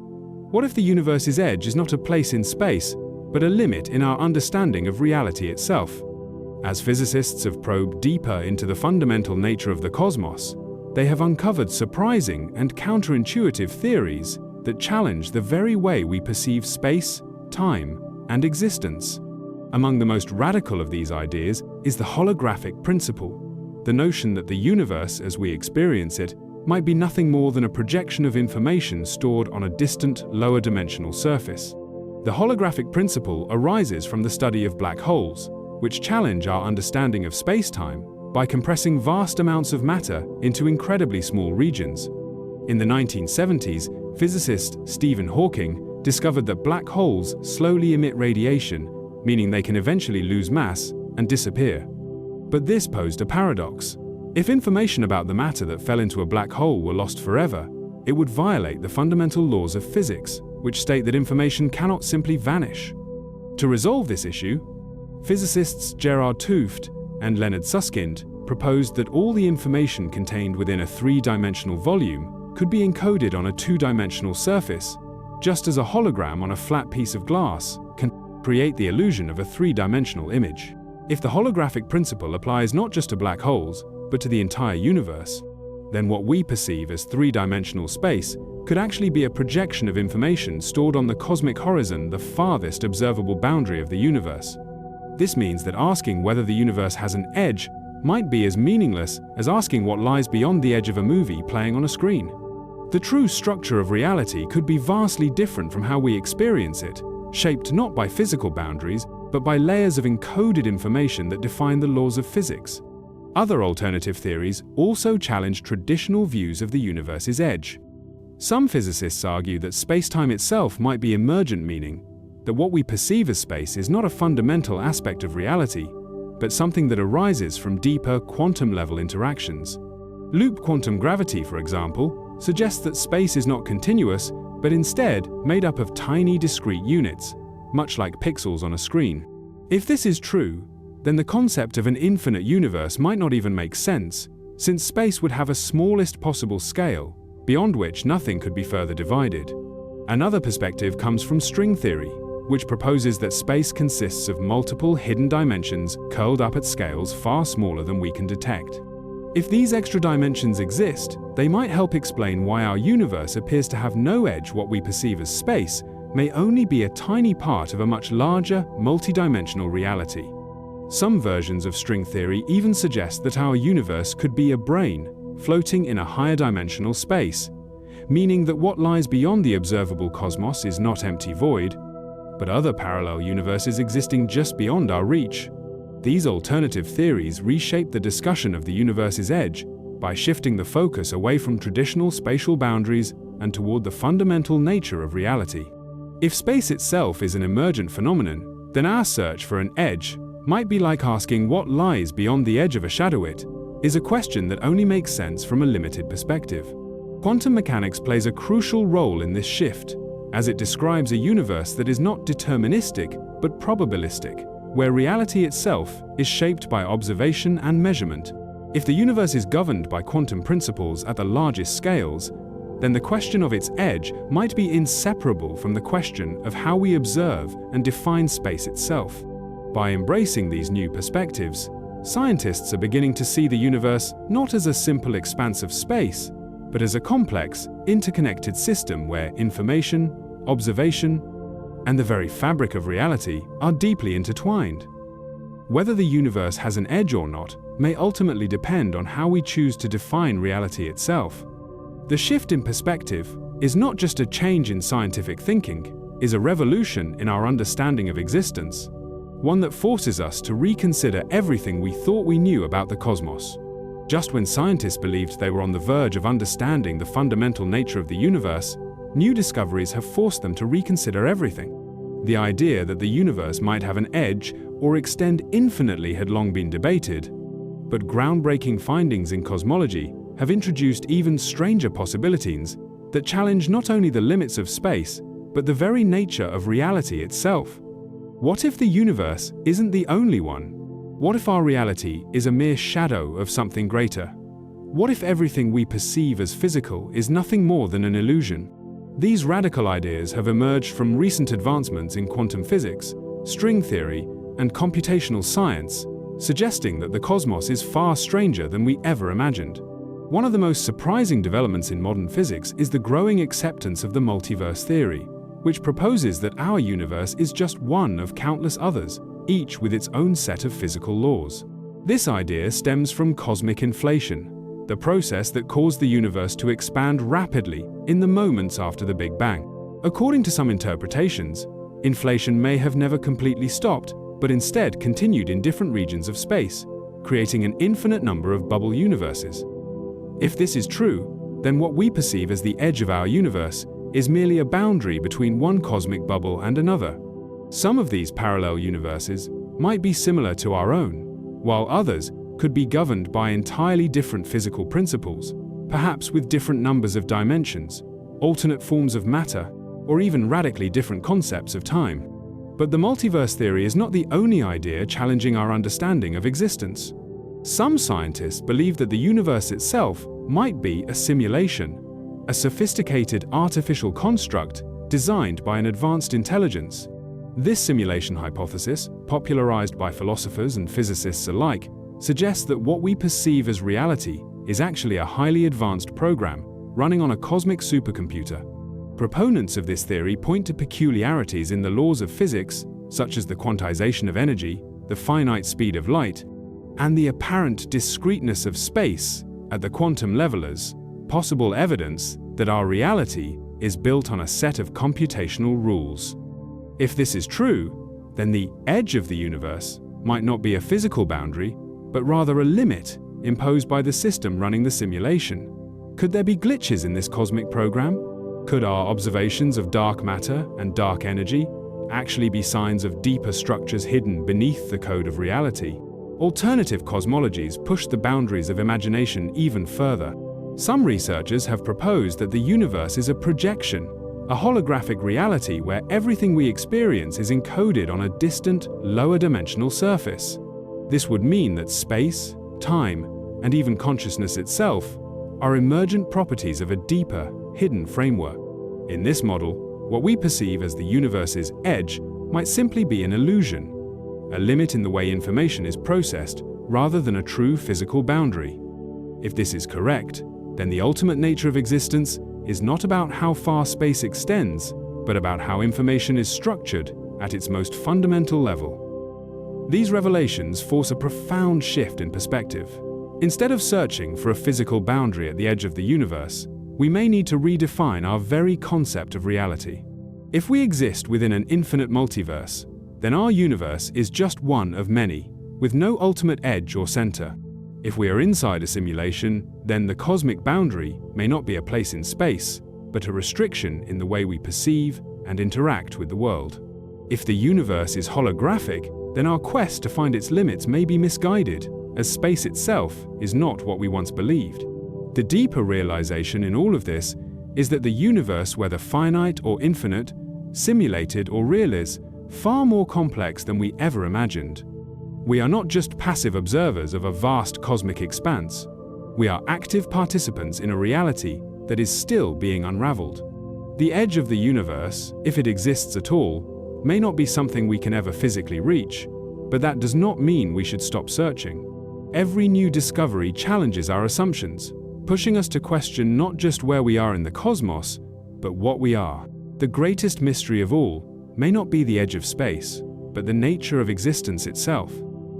Speaker 1: What if the universe's edge is not a place in space, but a limit in our understanding of reality itself? As physicists have probed deeper into the fundamental nature of the cosmos, they have uncovered surprising and counterintuitive theories that challenge the very way we perceive space, time, and existence. Among the most radical of these ideas is the holographic principle, the notion that the universe, as we experience it, might be nothing more than a projection of information stored on a distant, lower-dimensional surface. The holographic principle arises from the study of black holes, which challenge our understanding of space-time by compressing vast amounts of matter into incredibly small regions. In the 1970s, physicist Stephen Hawking discovered that black holes slowly emit radiation, meaning they can eventually lose mass and disappear. But this posed a paradox. If information about the matter that fell into a black hole were lost forever, it would violate the fundamental laws of physics, which state that information cannot simply vanish. To resolve this issue, physicists Gerard 't Hooft and Leonard Susskind proposed that all the information contained within a three-dimensional volume could be encoded on a two-dimensional surface, just as a hologram on a flat piece of glass can create the illusion of a three-dimensional image. If the holographic principle applies not just to black holes, but to the entire universe, then what we perceive as three-dimensional space could actually be a projection of information stored on the cosmic horizon, the farthest observable boundary of the universe. This means that asking whether the universe has an edge might be as meaningless as asking what lies beyond the edge of a movie playing on a screen. The true structure of reality could be vastly different from how we experience it, shaped not by physical boundaries, but by layers of encoded information that define the laws of physics. Other alternative theories also challenge traditional views of the universe's edge. Some physicists argue that space-time itself might be emergent, meaning that what we perceive as space is not a fundamental aspect of reality, but something that arises from deeper quantum-level interactions. Loop quantum gravity, for example, suggests that space is not continuous, but instead made up of tiny discrete units, much like pixels on a screen. If this is true, then the concept of an infinite universe might not even make sense, since space would have a smallest possible scale, beyond which nothing could be further divided. Another perspective comes from string theory, which proposes that space consists of multiple hidden dimensions curled up at scales far smaller than we can detect. If these extra dimensions exist, they might help explain why our universe appears to have no edge. What we perceive as space may only be a tiny part of a much larger, multidimensional reality. Some versions of string theory even suggest that our universe could be a brain floating in a higher dimensional space, meaning that what lies beyond the observable cosmos is not empty void, but other parallel universes existing just beyond our reach. These alternative theories reshape the discussion of the universe's edge by shifting the focus away from traditional spatial boundaries and toward the fundamental nature of reality. If space itself is an emergent phenomenon, then our search for an edge might be like asking what lies beyond the edge of a shadowit is a question that only makes sense from a limited perspective. Quantum mechanics plays a crucial role in this shift, as it describes a universe that is not deterministic but probabilistic, where reality itself is shaped by observation and measurement. If the universe is governed by quantum principles at the largest scales, then the question of its edge might be inseparable from the question of how we observe and define space itself. By embracing these new perspectives, scientists are beginning to see the universe not as a simple expanse of space, but as a complex, interconnected system where information, observation, and the very fabric of reality are deeply intertwined. Whether the universe has an edge or not may ultimately depend on how we choose to define reality itself. The shift in perspective is not just a change in scientific thinking, it is a revolution in our understanding of existence, one that forces us to reconsider everything we thought we knew about the cosmos. Just when scientists believed they were on the verge of understanding the fundamental nature of the universe, new discoveries have forced them to reconsider everything. The idea that the universe might have an edge or extend infinitely had long been debated, but groundbreaking findings in cosmology have introduced even stranger possibilities that challenge not only the limits of space, but the very nature of reality itself. What if the universe isn't the only one? What if our reality is a mere shadow of something greater? What if everything we perceive as physical is nothing more than an illusion? These radical ideas have emerged from recent advancements in quantum physics, string theory, and computational science, suggesting that the cosmos is far stranger than we ever imagined. One of the most surprising developments in modern physics is the growing acceptance of the multiverse theory, which proposes that our universe is just one of countless others, each with its own set of physical laws. This idea stems from cosmic inflation, the process that caused the universe to expand rapidly in the moments after the Big Bang. According to some interpretations, inflation may have never completely stopped, but instead continued in different regions of space, creating an infinite number of bubble universes. If this is true, then what we perceive as the edge of our universe is merely a boundary between one cosmic bubble and another. Some of these parallel universes might be similar to our own, while others could be governed by entirely different physical principles, perhaps with different numbers of dimensions, alternate forms of matter, or even radically different concepts of time. But the multiverse theory is not the only idea challenging our understanding of existence. Some scientists believe that the universe itself might be a simulation, a sophisticated artificial construct designed by an advanced intelligence. This simulation hypothesis, popularized by philosophers and physicists alike, suggests that what we perceive as reality is actually a highly advanced program running on a cosmic supercomputer. Proponents of this theory point to peculiarities in the laws of physics, such as the quantization of energy, the finite speed of light, and the apparent discreteness of space at the quantum level as possible evidence that our reality is built on a set of computational rules. If this is true, then the edge of the universe might not be a physical boundary, but rather a limit imposed by the system running the simulation. Could there be glitches in this cosmic program? Could our observations of dark matter and dark energy actually be signs of deeper structures hidden beneath the code of reality? Alternative cosmologies push the boundaries of imagination even further. Some researchers have proposed that the universe is a projection, a holographic reality where everything we experience is encoded on a distant, lower-dimensional surface. This would mean that space, time, and even consciousness itself are emergent properties of a deeper, hidden framework. In this model, what we perceive as the universe's edge might simply be an illusion, a limit in the way information is processed rather than a true physical boundary. If this is correct, then the ultimate nature of existence is not about how far space extends, but about how information is structured at its most fundamental level. These revelations force a profound shift in perspective. Instead of searching for a physical boundary at the edge of the universe, we may need to redefine our very concept of reality. If we exist within an infinite multiverse, then our universe is just one of many, with no ultimate edge or center. If we are inside a simulation, then the cosmic boundary may not be a place in space, but a restriction in the way we perceive and interact with the world. If the universe is holographic, then our quest to find its limits may be misguided, as space itself is not what we once believed. The deeper realization in all of this is that the universe, whether finite or infinite, simulated or real, is far more complex than we ever imagined. We are not just passive observers of a vast cosmic expanse. We are active participants in a reality that is still being unraveled. The edge of the universe, if it exists at all, may not be something we can ever physically reach, but that does not mean we should stop searching. Every new discovery challenges our assumptions, pushing us to question not just where we are in the cosmos, but what we are. The greatest mystery of all may not be the edge of space, but the nature of existence itself.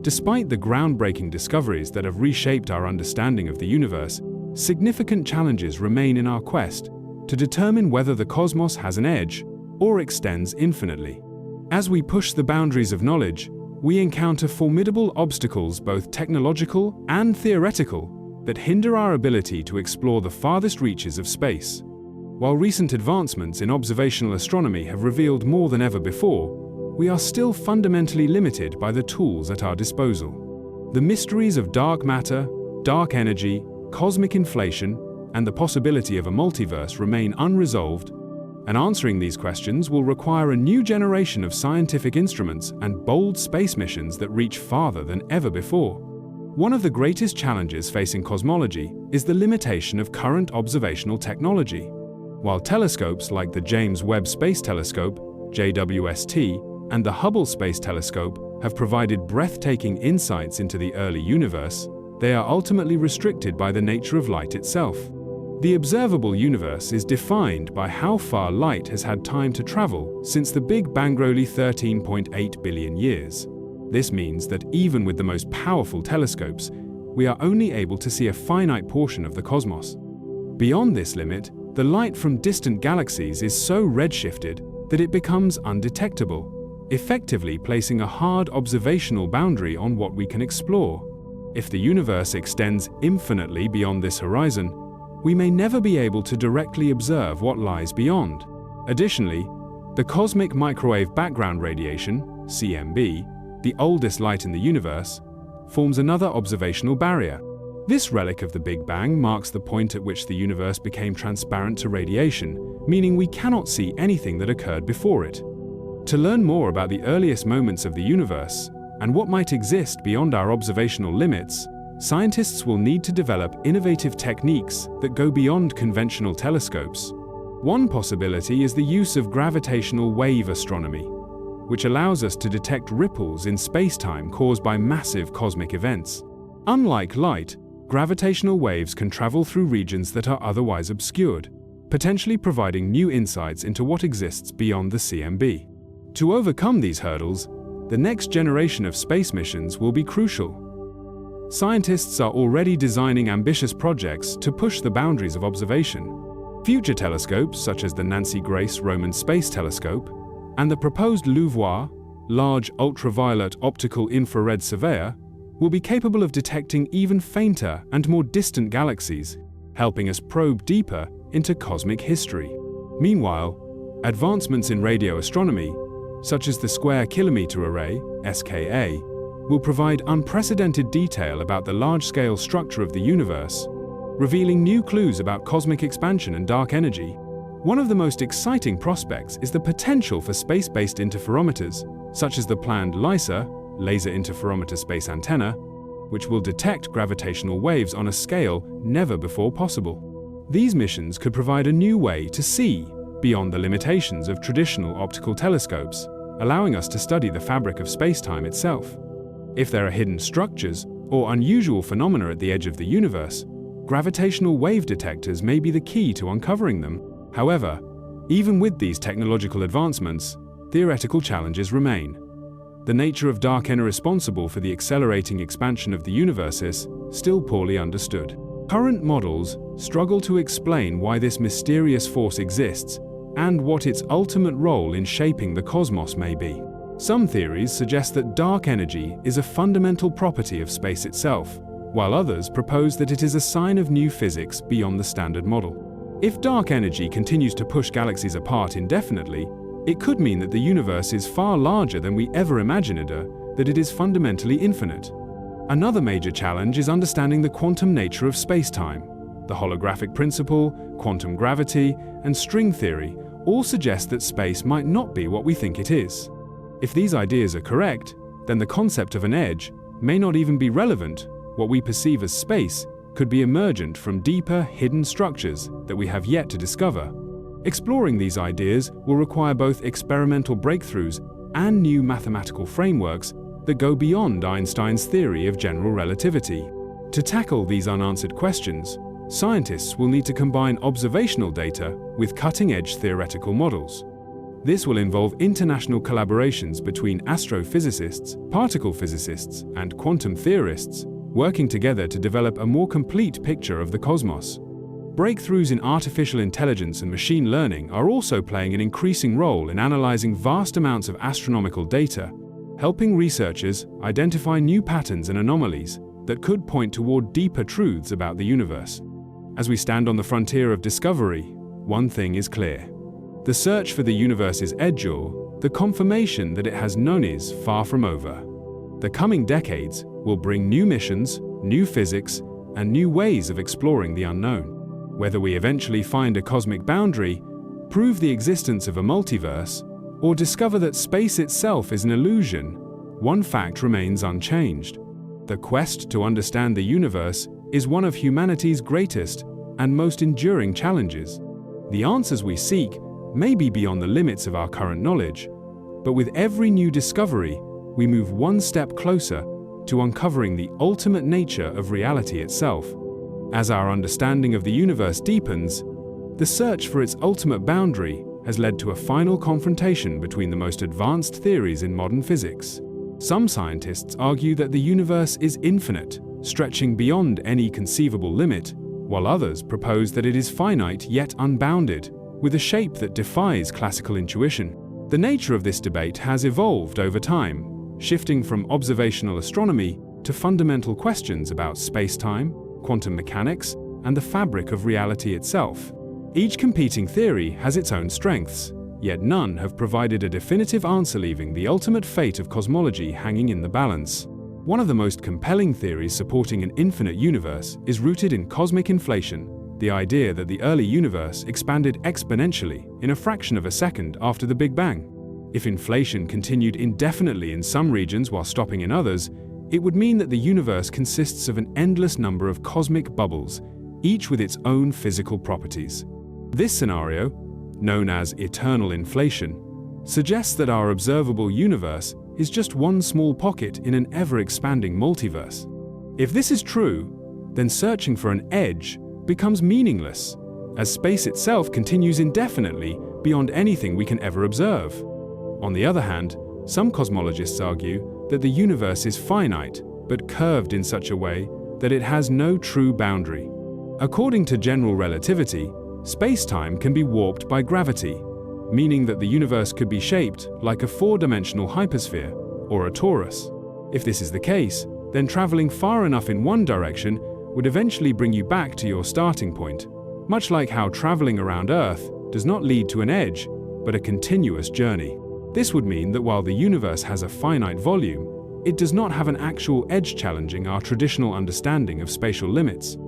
Speaker 1: Despite the groundbreaking discoveries that have reshaped our understanding of the universe, significant challenges remain in our quest to determine whether the cosmos has an edge or extends infinitely. As we push the boundaries of knowledge, we encounter formidable obstacles, both technological and theoretical, that hinder our ability to explore the farthest reaches of space. While recent advancements in observational astronomy have revealed more than ever before, we are still fundamentally limited by the tools at our disposal. The mysteries of dark matter, dark energy, cosmic inflation, and the possibility of a multiverse remain unresolved, and answering these questions will require a new generation of scientific instruments and bold space missions that reach farther than ever before. One of the greatest challenges facing cosmology is the limitation of current observational technology. While telescopes like the James Webb Space Telescope, JWST, and the Hubble Space Telescope have provided breathtaking insights into the early universe, they are ultimately restricted by the nature of light itself. The observable universe is defined by how far light has had time to travel since the Big Bang, roughly 13.8 billion years. This means that even with the most powerful telescopes, we are only able to see a finite portion of the cosmos. Beyond this limit, the light from distant galaxies is so redshifted that it becomes undetectable, effectively placing a hard observational boundary on what we can explore. If the universe extends infinitely beyond this horizon, we may never be able to directly observe what lies beyond. Additionally, the cosmic microwave background radiation, CMB, the oldest light in the universe, forms another observational barrier. This relic of the Big Bang marks the point at which the universe became transparent to radiation, meaning we cannot see anything that occurred before it. To learn more about the earliest moments of the universe and what might exist beyond our observational limits, scientists will need to develop innovative techniques that go beyond conventional telescopes. One possibility is the use of gravitational wave astronomy, which allows us to detect ripples in space-time caused by massive cosmic events. Unlike light, gravitational waves can travel through regions that are otherwise obscured, potentially providing new insights into what exists beyond the CMB. To overcome these hurdles, the next generation of space missions will be crucial. Scientists are already designing ambitious projects to push the boundaries of observation. Future telescopes, such as the Nancy Grace Roman Space Telescope and the proposed LUVOIR, Large Ultraviolet Optical Infrared Surveyor, will be capable of detecting even fainter and more distant galaxies, helping us probe deeper into cosmic history. Meanwhile, advancements in radio astronomy, such as the Square Kilometre Array, SKA, will provide unprecedented detail about the large-scale structure of the universe, revealing new clues about cosmic expansion and dark energy. One of the most exciting prospects is the potential for space-based interferometers, such as the planned LISA, Laser Interferometer Space Antenna, which will detect gravitational waves on a scale never before possible. These missions could provide a new way to see beyond the limitations of traditional optical telescopes, allowing us to study the fabric of space-time itself. If there are hidden structures or unusual phenomena at the edge of the universe, gravitational wave detectors may be the key to uncovering them. However, even with these technological advancements, theoretical challenges remain. The nature of dark energy responsible for the accelerating expansion of the universe is still poorly understood. Current models struggle to explain why this mysterious force exists and what its ultimate role in shaping the cosmos may be. Some theories suggest that dark energy is a fundamental property of space itself, while others propose that it is a sign of new physics beyond the standard model. If dark energy continues to push galaxies apart indefinitely, it could mean that the universe is far larger than we ever imagined or that it is fundamentally infinite. Another major challenge is understanding the quantum nature of space-time. The holographic principle, quantum gravity, and string theory all suggest that space might not be what we think it is. If these ideas are correct, then the concept of an edge may not even be relevant. What we perceive as space could be emergent from deeper, hidden structures that we have yet to discover. Exploring these ideas will require both experimental breakthroughs and new mathematical frameworks that go beyond Einstein's theory of general relativity. To tackle these unanswered questions, scientists will need to combine observational data with cutting-edge theoretical models. This will involve international collaborations between astrophysicists, particle physicists, and quantum theorists, working together to develop a more complete picture of the cosmos. Breakthroughs in artificial intelligence and machine learning are also playing an increasing role in analyzing vast amounts of astronomical data, helping researchers identify new patterns and anomalies that could point toward deeper truths about the universe. As we stand on the frontier of discovery, one thing is clear. The search for the universe's edge, or the confirmation that it has known, is far from over. The coming decades will bring new missions, new physics, and new ways of exploring the unknown. Whether we eventually find a cosmic boundary, prove the existence of a multiverse, or discover that space itself is an illusion, one fact remains unchanged. The quest to understand the universe is one of humanity's greatest and most enduring challenges. The answers we seek may be beyond the limits of our current knowledge, but with every new discovery, we move one step closer to uncovering the ultimate nature of reality itself. As our understanding of the universe deepens, the search for its ultimate boundary has led to a final confrontation between the most advanced theories in modern physics. Some scientists argue that the universe is infinite, stretching beyond any conceivable limit, while others propose that it is finite yet unbounded, with a shape that defies classical intuition. The nature of this debate has evolved over time, shifting from observational astronomy to fundamental questions about space-time, quantum mechanics, and the fabric of reality itself. Each competing theory has its own strengths, yet none have provided a definitive answer, leaving the ultimate fate of cosmology hanging in the balance. One of the most compelling theories supporting an infinite universe is rooted in cosmic inflation, the idea that the early universe expanded exponentially in a fraction of a second after the Big Bang. If inflation continued indefinitely in some regions while stopping in others, it would mean that the universe consists of an endless number of cosmic bubbles, each with its own physical properties. This scenario, known as eternal inflation, suggests that our observable universe is just one small pocket in an ever-expanding multiverse. If this is true, then searching for an edge becomes meaningless, as space itself continues indefinitely beyond anything we can ever observe. On the other hand, some cosmologists argue that the universe is finite, but curved in such a way that it has no true boundary. According to general relativity, space-time can be warped by gravity, meaning that the universe could be shaped like a four-dimensional hypersphere or a torus. If this is the case, then traveling far enough in one direction would eventually bring you back to your starting point, much like how traveling around Earth does not lead to an edge, but a continuous journey. This would mean that while the universe has a finite volume, it does not have an actual edge challenging our traditional understanding of spatial limits.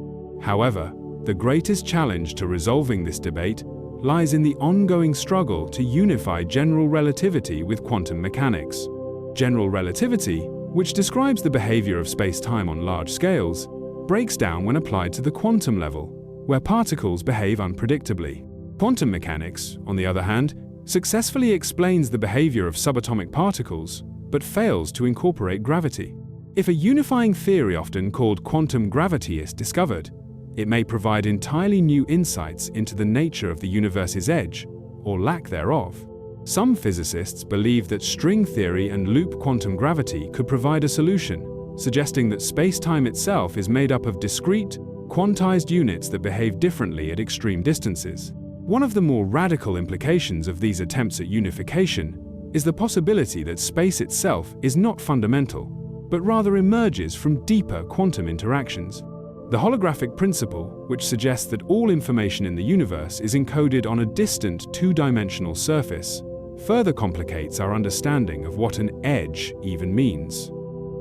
Speaker 1: However, the greatest challenge to resolving this debate lies in the ongoing struggle to unify general relativity with quantum mechanics. General relativity, which describes the behavior of space-time on large scales, breaks down when applied to the quantum level, where particles behave unpredictably. Quantum mechanics, on the other hand, successfully explains the behavior of subatomic particles, but fails to incorporate gravity. If a unifying theory, often called quantum gravity, is discovered, it may provide entirely new insights into the nature of the universe's edge, or lack thereof. Some physicists believe that string theory and loop quantum gravity could provide a solution, suggesting that space-time itself is made up of discrete, quantized units that behave differently at extreme distances. One of the more radical implications of these attempts at unification is the possibility that space itself is not fundamental, but rather emerges from deeper quantum interactions. The holographic principle, which suggests that all information in the universe is encoded on a distant two-dimensional surface, further complicates our understanding of what an edge even means.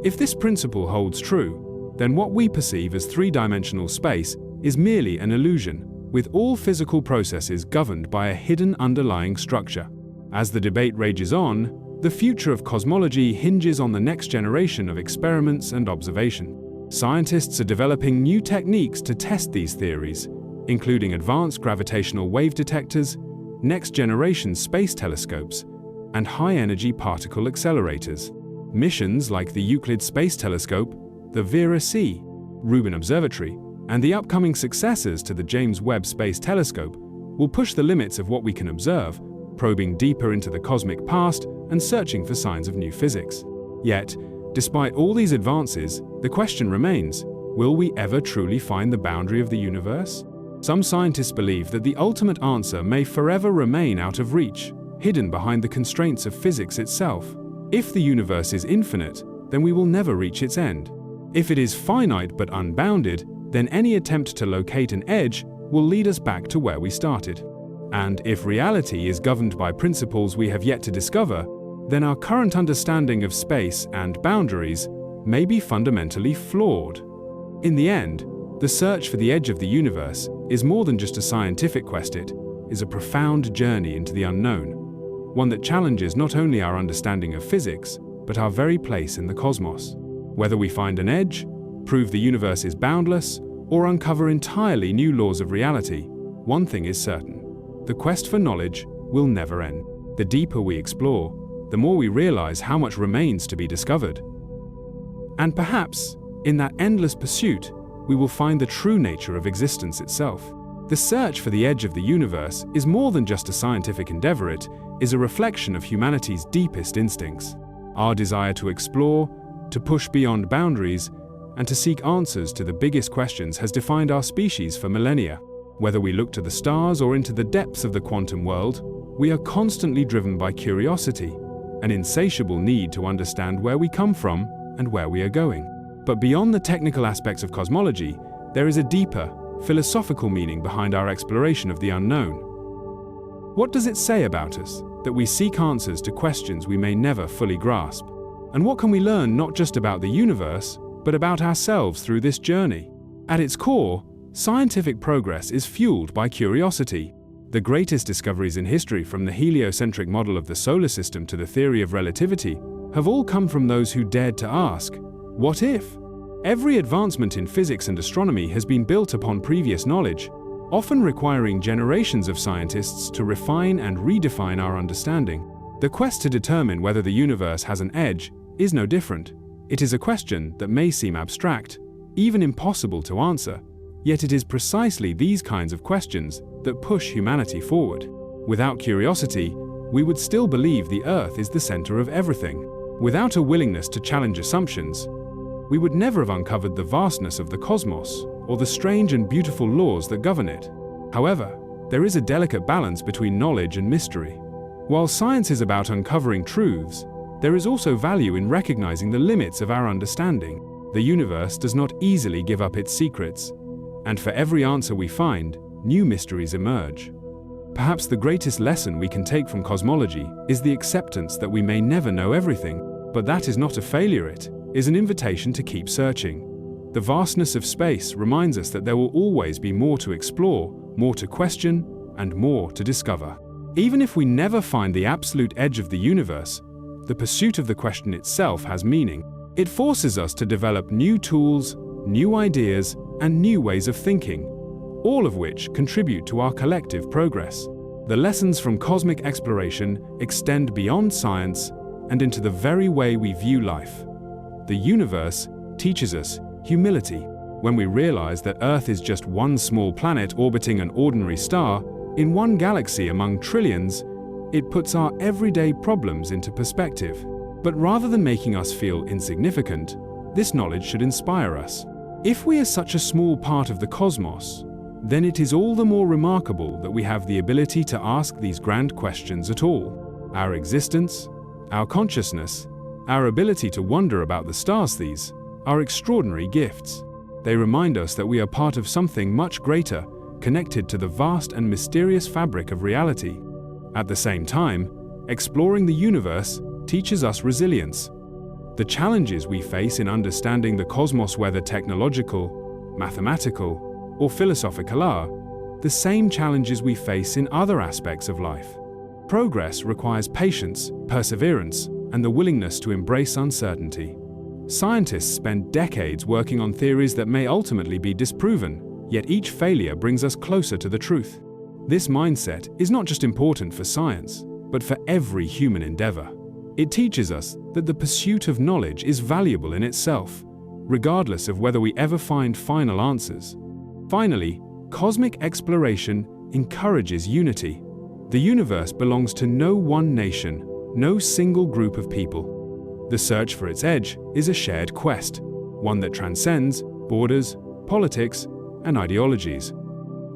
Speaker 1: If this principle holds true, then what we perceive as three-dimensional space is merely an illusion, with all physical processes governed by a hidden underlying structure. As the debate rages on, the future of cosmology hinges on the next generation of experiments and observation. Scientists are developing new techniques to test these theories, including advanced gravitational wave detectors, next-generation space telescopes, and high-energy particle accelerators. Missions like the Euclid Space Telescope, the Vera-C, Rubin Observatory, and the upcoming successors to the James Webb Space Telescope will push the limits of what we can observe, probing deeper into the cosmic past and searching for signs of new physics. Yet, despite all these advances, the question remains, will we ever truly find the boundary of the universe? Some scientists believe that the ultimate answer may forever remain out of reach, hidden behind the constraints of physics itself. If the universe is infinite, then we will never reach its end. If it is finite but unbounded, then any attempt to locate an edge will lead us back to where we started. And if reality is governed by principles we have yet to discover, then our current understanding of space and boundaries may be fundamentally flawed. In the end, the search for the edge of the universe is more than just a scientific quest. It is a profound journey into the unknown, one that challenges not only our understanding of physics, but our very place in the cosmos. Whether we find an edge, prove the universe is boundless, or uncover entirely new laws of reality, one thing is certain: the quest for knowledge will never end. The deeper we explore, the more we realize how much remains to be discovered. And perhaps, in that endless pursuit, we will find the true nature of existence itself. The search for the edge of the universe is more than just a scientific endeavor. It is a reflection of humanity's deepest instincts. Our desire to explore, to push beyond boundaries, and to seek answers to the biggest questions has defined our species for millennia. Whether we look to the stars or into the depths of the quantum world, we are constantly driven by curiosity, an insatiable need to understand where we come from and where we are going. But beyond the technical aspects of cosmology, there is a deeper, philosophical meaning behind our exploration of the unknown. What does it say about us that we seek answers to questions we may never fully grasp? And what can we learn not just about the universe, but about ourselves through this journey? At its core, scientific progress is fueled by curiosity. The greatest discoveries in history, from the heliocentric model of the solar system to the theory of relativity, have all come from those who dared to ask, what if? Every advancement in physics and astronomy has been built upon previous knowledge, often requiring generations of scientists to refine and redefine our understanding. The quest to determine whether the universe has an edge is no different. It is a question that may seem abstract, even impossible to answer, yet it is precisely these kinds of questions that push humanity forward. Without curiosity, we would still believe the Earth is the center of everything. Without a willingness to challenge assumptions, we would never have uncovered the vastness of the cosmos or the strange and beautiful laws that govern it. However, there is a delicate balance between knowledge and mystery. While science is about uncovering truths, there is also value in recognizing the limits of our understanding. The universe does not easily give up its secrets, and for every answer we find, new mysteries emerge. Perhaps the greatest lesson we can take from cosmology is the acceptance that we may never know everything, but that is not a failure, it is an invitation to keep searching. The vastness of space reminds us that there will always be more to explore, more to question, and more to discover. Even if we never find the absolute edge of the universe, the pursuit of the question itself has meaning. It forces us to develop new tools, new ideas, and new ways of thinking, all of which contribute to our collective progress. The lessons from cosmic exploration extend beyond science and into the very way we view life. The universe teaches us humility. When we realize that Earth is just one small planet orbiting an ordinary star in one galaxy among trillions, it puts our everyday problems into perspective. But rather than making us feel insignificant, this knowledge should inspire us. If we are such a small part of the cosmos, then it is all the more remarkable that we have the ability to ask these grand questions at all. Our existence, our consciousness, our ability to wonder about the stars, these are extraordinary gifts. They remind us that we are part of something much greater, connected to the vast and mysterious fabric of reality. At the same time, exploring the universe teaches us resilience. The challenges we face in understanding the cosmos, whether technological, mathematical, or philosophical, are the same challenges we face in other aspects of life. Progress requires patience, perseverance, and the willingness to embrace uncertainty. Scientists spend decades working on theories that may ultimately be disproven, yet each failure brings us closer to the truth. This mindset is not just important for science, but for every human endeavor. It teaches us that the pursuit of knowledge is valuable in itself, regardless of whether we ever find final answers. Finally, cosmic exploration encourages unity. The universe belongs to no one nation, no single group of people. The search for its edge is a shared quest, one that transcends borders, politics, and ideologies.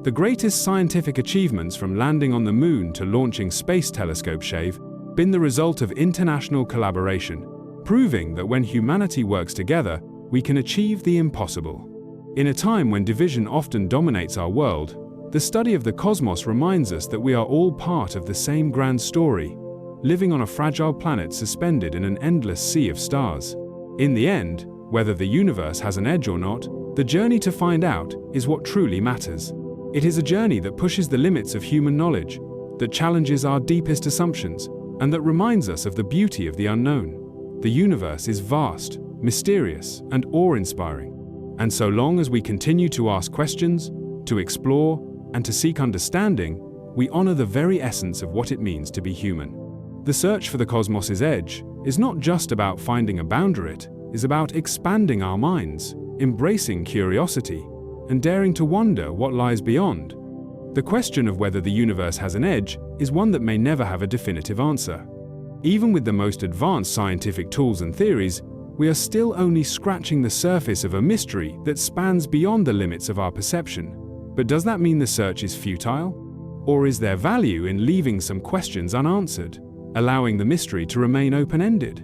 Speaker 1: The greatest scientific achievements, from landing on the moon to launching space telescopes, have been the result of international collaboration, proving that when humanity works together, we can achieve the impossible. In a time when division often dominates our world, the study of the cosmos reminds us that we are all part of the same grand story, living on a fragile planet suspended in an endless sea of stars. In the end, whether the universe has an edge or not, the journey to find out is what truly matters. It is a journey that pushes the limits of human knowledge, that challenges our deepest assumptions, and that reminds us of the beauty of the unknown. The universe is vast, mysterious, and awe-inspiring. And so long as we continue to ask questions, to explore, and to seek understanding, we honor the very essence of what it means to be human. The search for the cosmos's edge is not just about finding a boundary, it is about expanding our minds, embracing curiosity, and daring to wonder what lies beyond. The question of whether the universe has an edge is one that may never have a definitive answer. Even with the most advanced scientific tools and theories, we are still only scratching the surface of a mystery that spans beyond the limits of our perception. But does that mean the search is futile? Or is there value in leaving some questions unanswered, allowing the mystery to remain open-ended?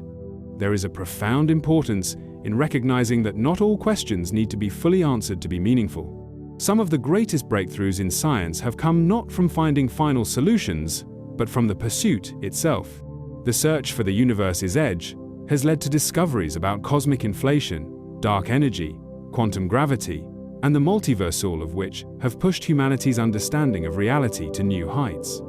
Speaker 1: There is a profound importance in recognizing that not all questions need to be fully answered to be meaningful. Some of the greatest breakthroughs in science have come not from finding final solutions, but from the pursuit itself. The search for the universe's edge has led to discoveries about cosmic inflation, dark energy, quantum gravity, and the multiverse, all of which have pushed humanity's understanding of reality to new heights.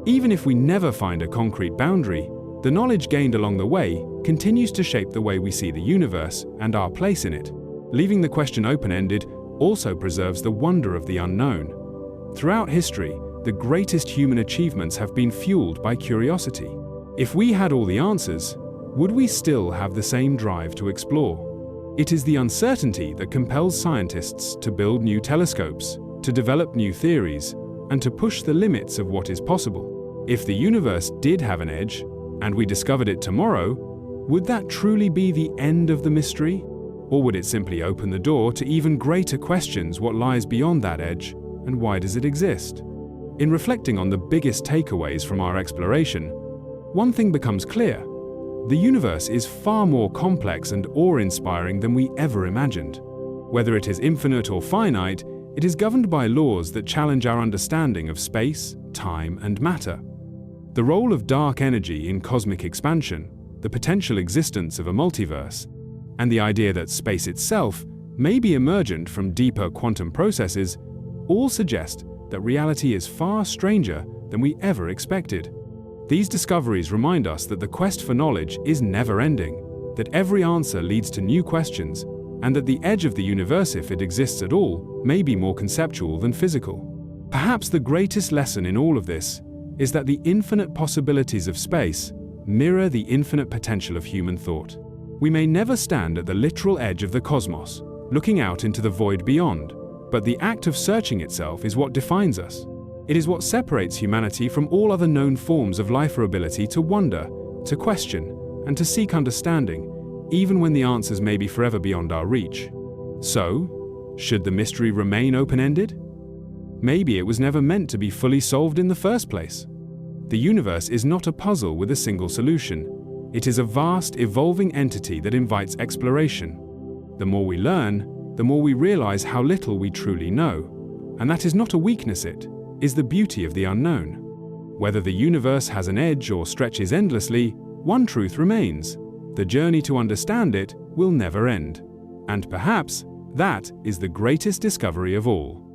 Speaker 1: Even if we never find a concrete boundary, the knowledge gained along the way continues to shape the way we see the universe and our place in it. Leaving the question open-ended also preserves the wonder of the unknown. Throughout history, the greatest human achievements have been fueled by curiosity. If we had all the answers, would we still have the same drive to explore? It is the uncertainty that compels scientists to build new telescopes, to develop new theories, and to push the limits of what is possible. If the universe did have an edge, and we discovered it tomorrow, would that truly be the end of the mystery? Or would it simply open the door to even greater questions: what lies beyond that edge, and why does it exist? In reflecting on the biggest takeaways from our exploration, one thing becomes clear: the universe is far more complex and awe-inspiring than we ever imagined. Whether it is infinite or finite, it is governed by laws that challenge our understanding of space, time, and matter. The role of dark energy in cosmic expansion, the potential existence of a multiverse, and the idea that space itself may be emergent from deeper quantum processes all suggest that reality is far stranger than we ever expected. These discoveries remind us that the quest for knowledge is never-ending, that every answer leads to new questions, and that the edge of the universe, if it exists at all, may be more conceptual than physical. Perhaps the greatest lesson in all of this is that the infinite possibilities of space mirror the infinite potential of human thought. We may never stand at the literal edge of the cosmos, looking out into the void beyond, but the act of searching itself is what defines us. It is what separates humanity from all other known forms of life: our ability to wonder, to question, and to seek understanding, even when the answers may be forever beyond our reach. So, should the mystery remain open-ended? Maybe it was never meant to be fully solved in the first place. The universe is not a puzzle with a single solution. It is a vast, evolving entity that invites exploration. The more we learn, the more we realize how little we truly know. And that is not a weakness, it is the beauty of the unknown. Whether the universe has an edge or stretches endlessly, one truth remains: the journey to understand it will never end. And perhaps that is the greatest discovery of all.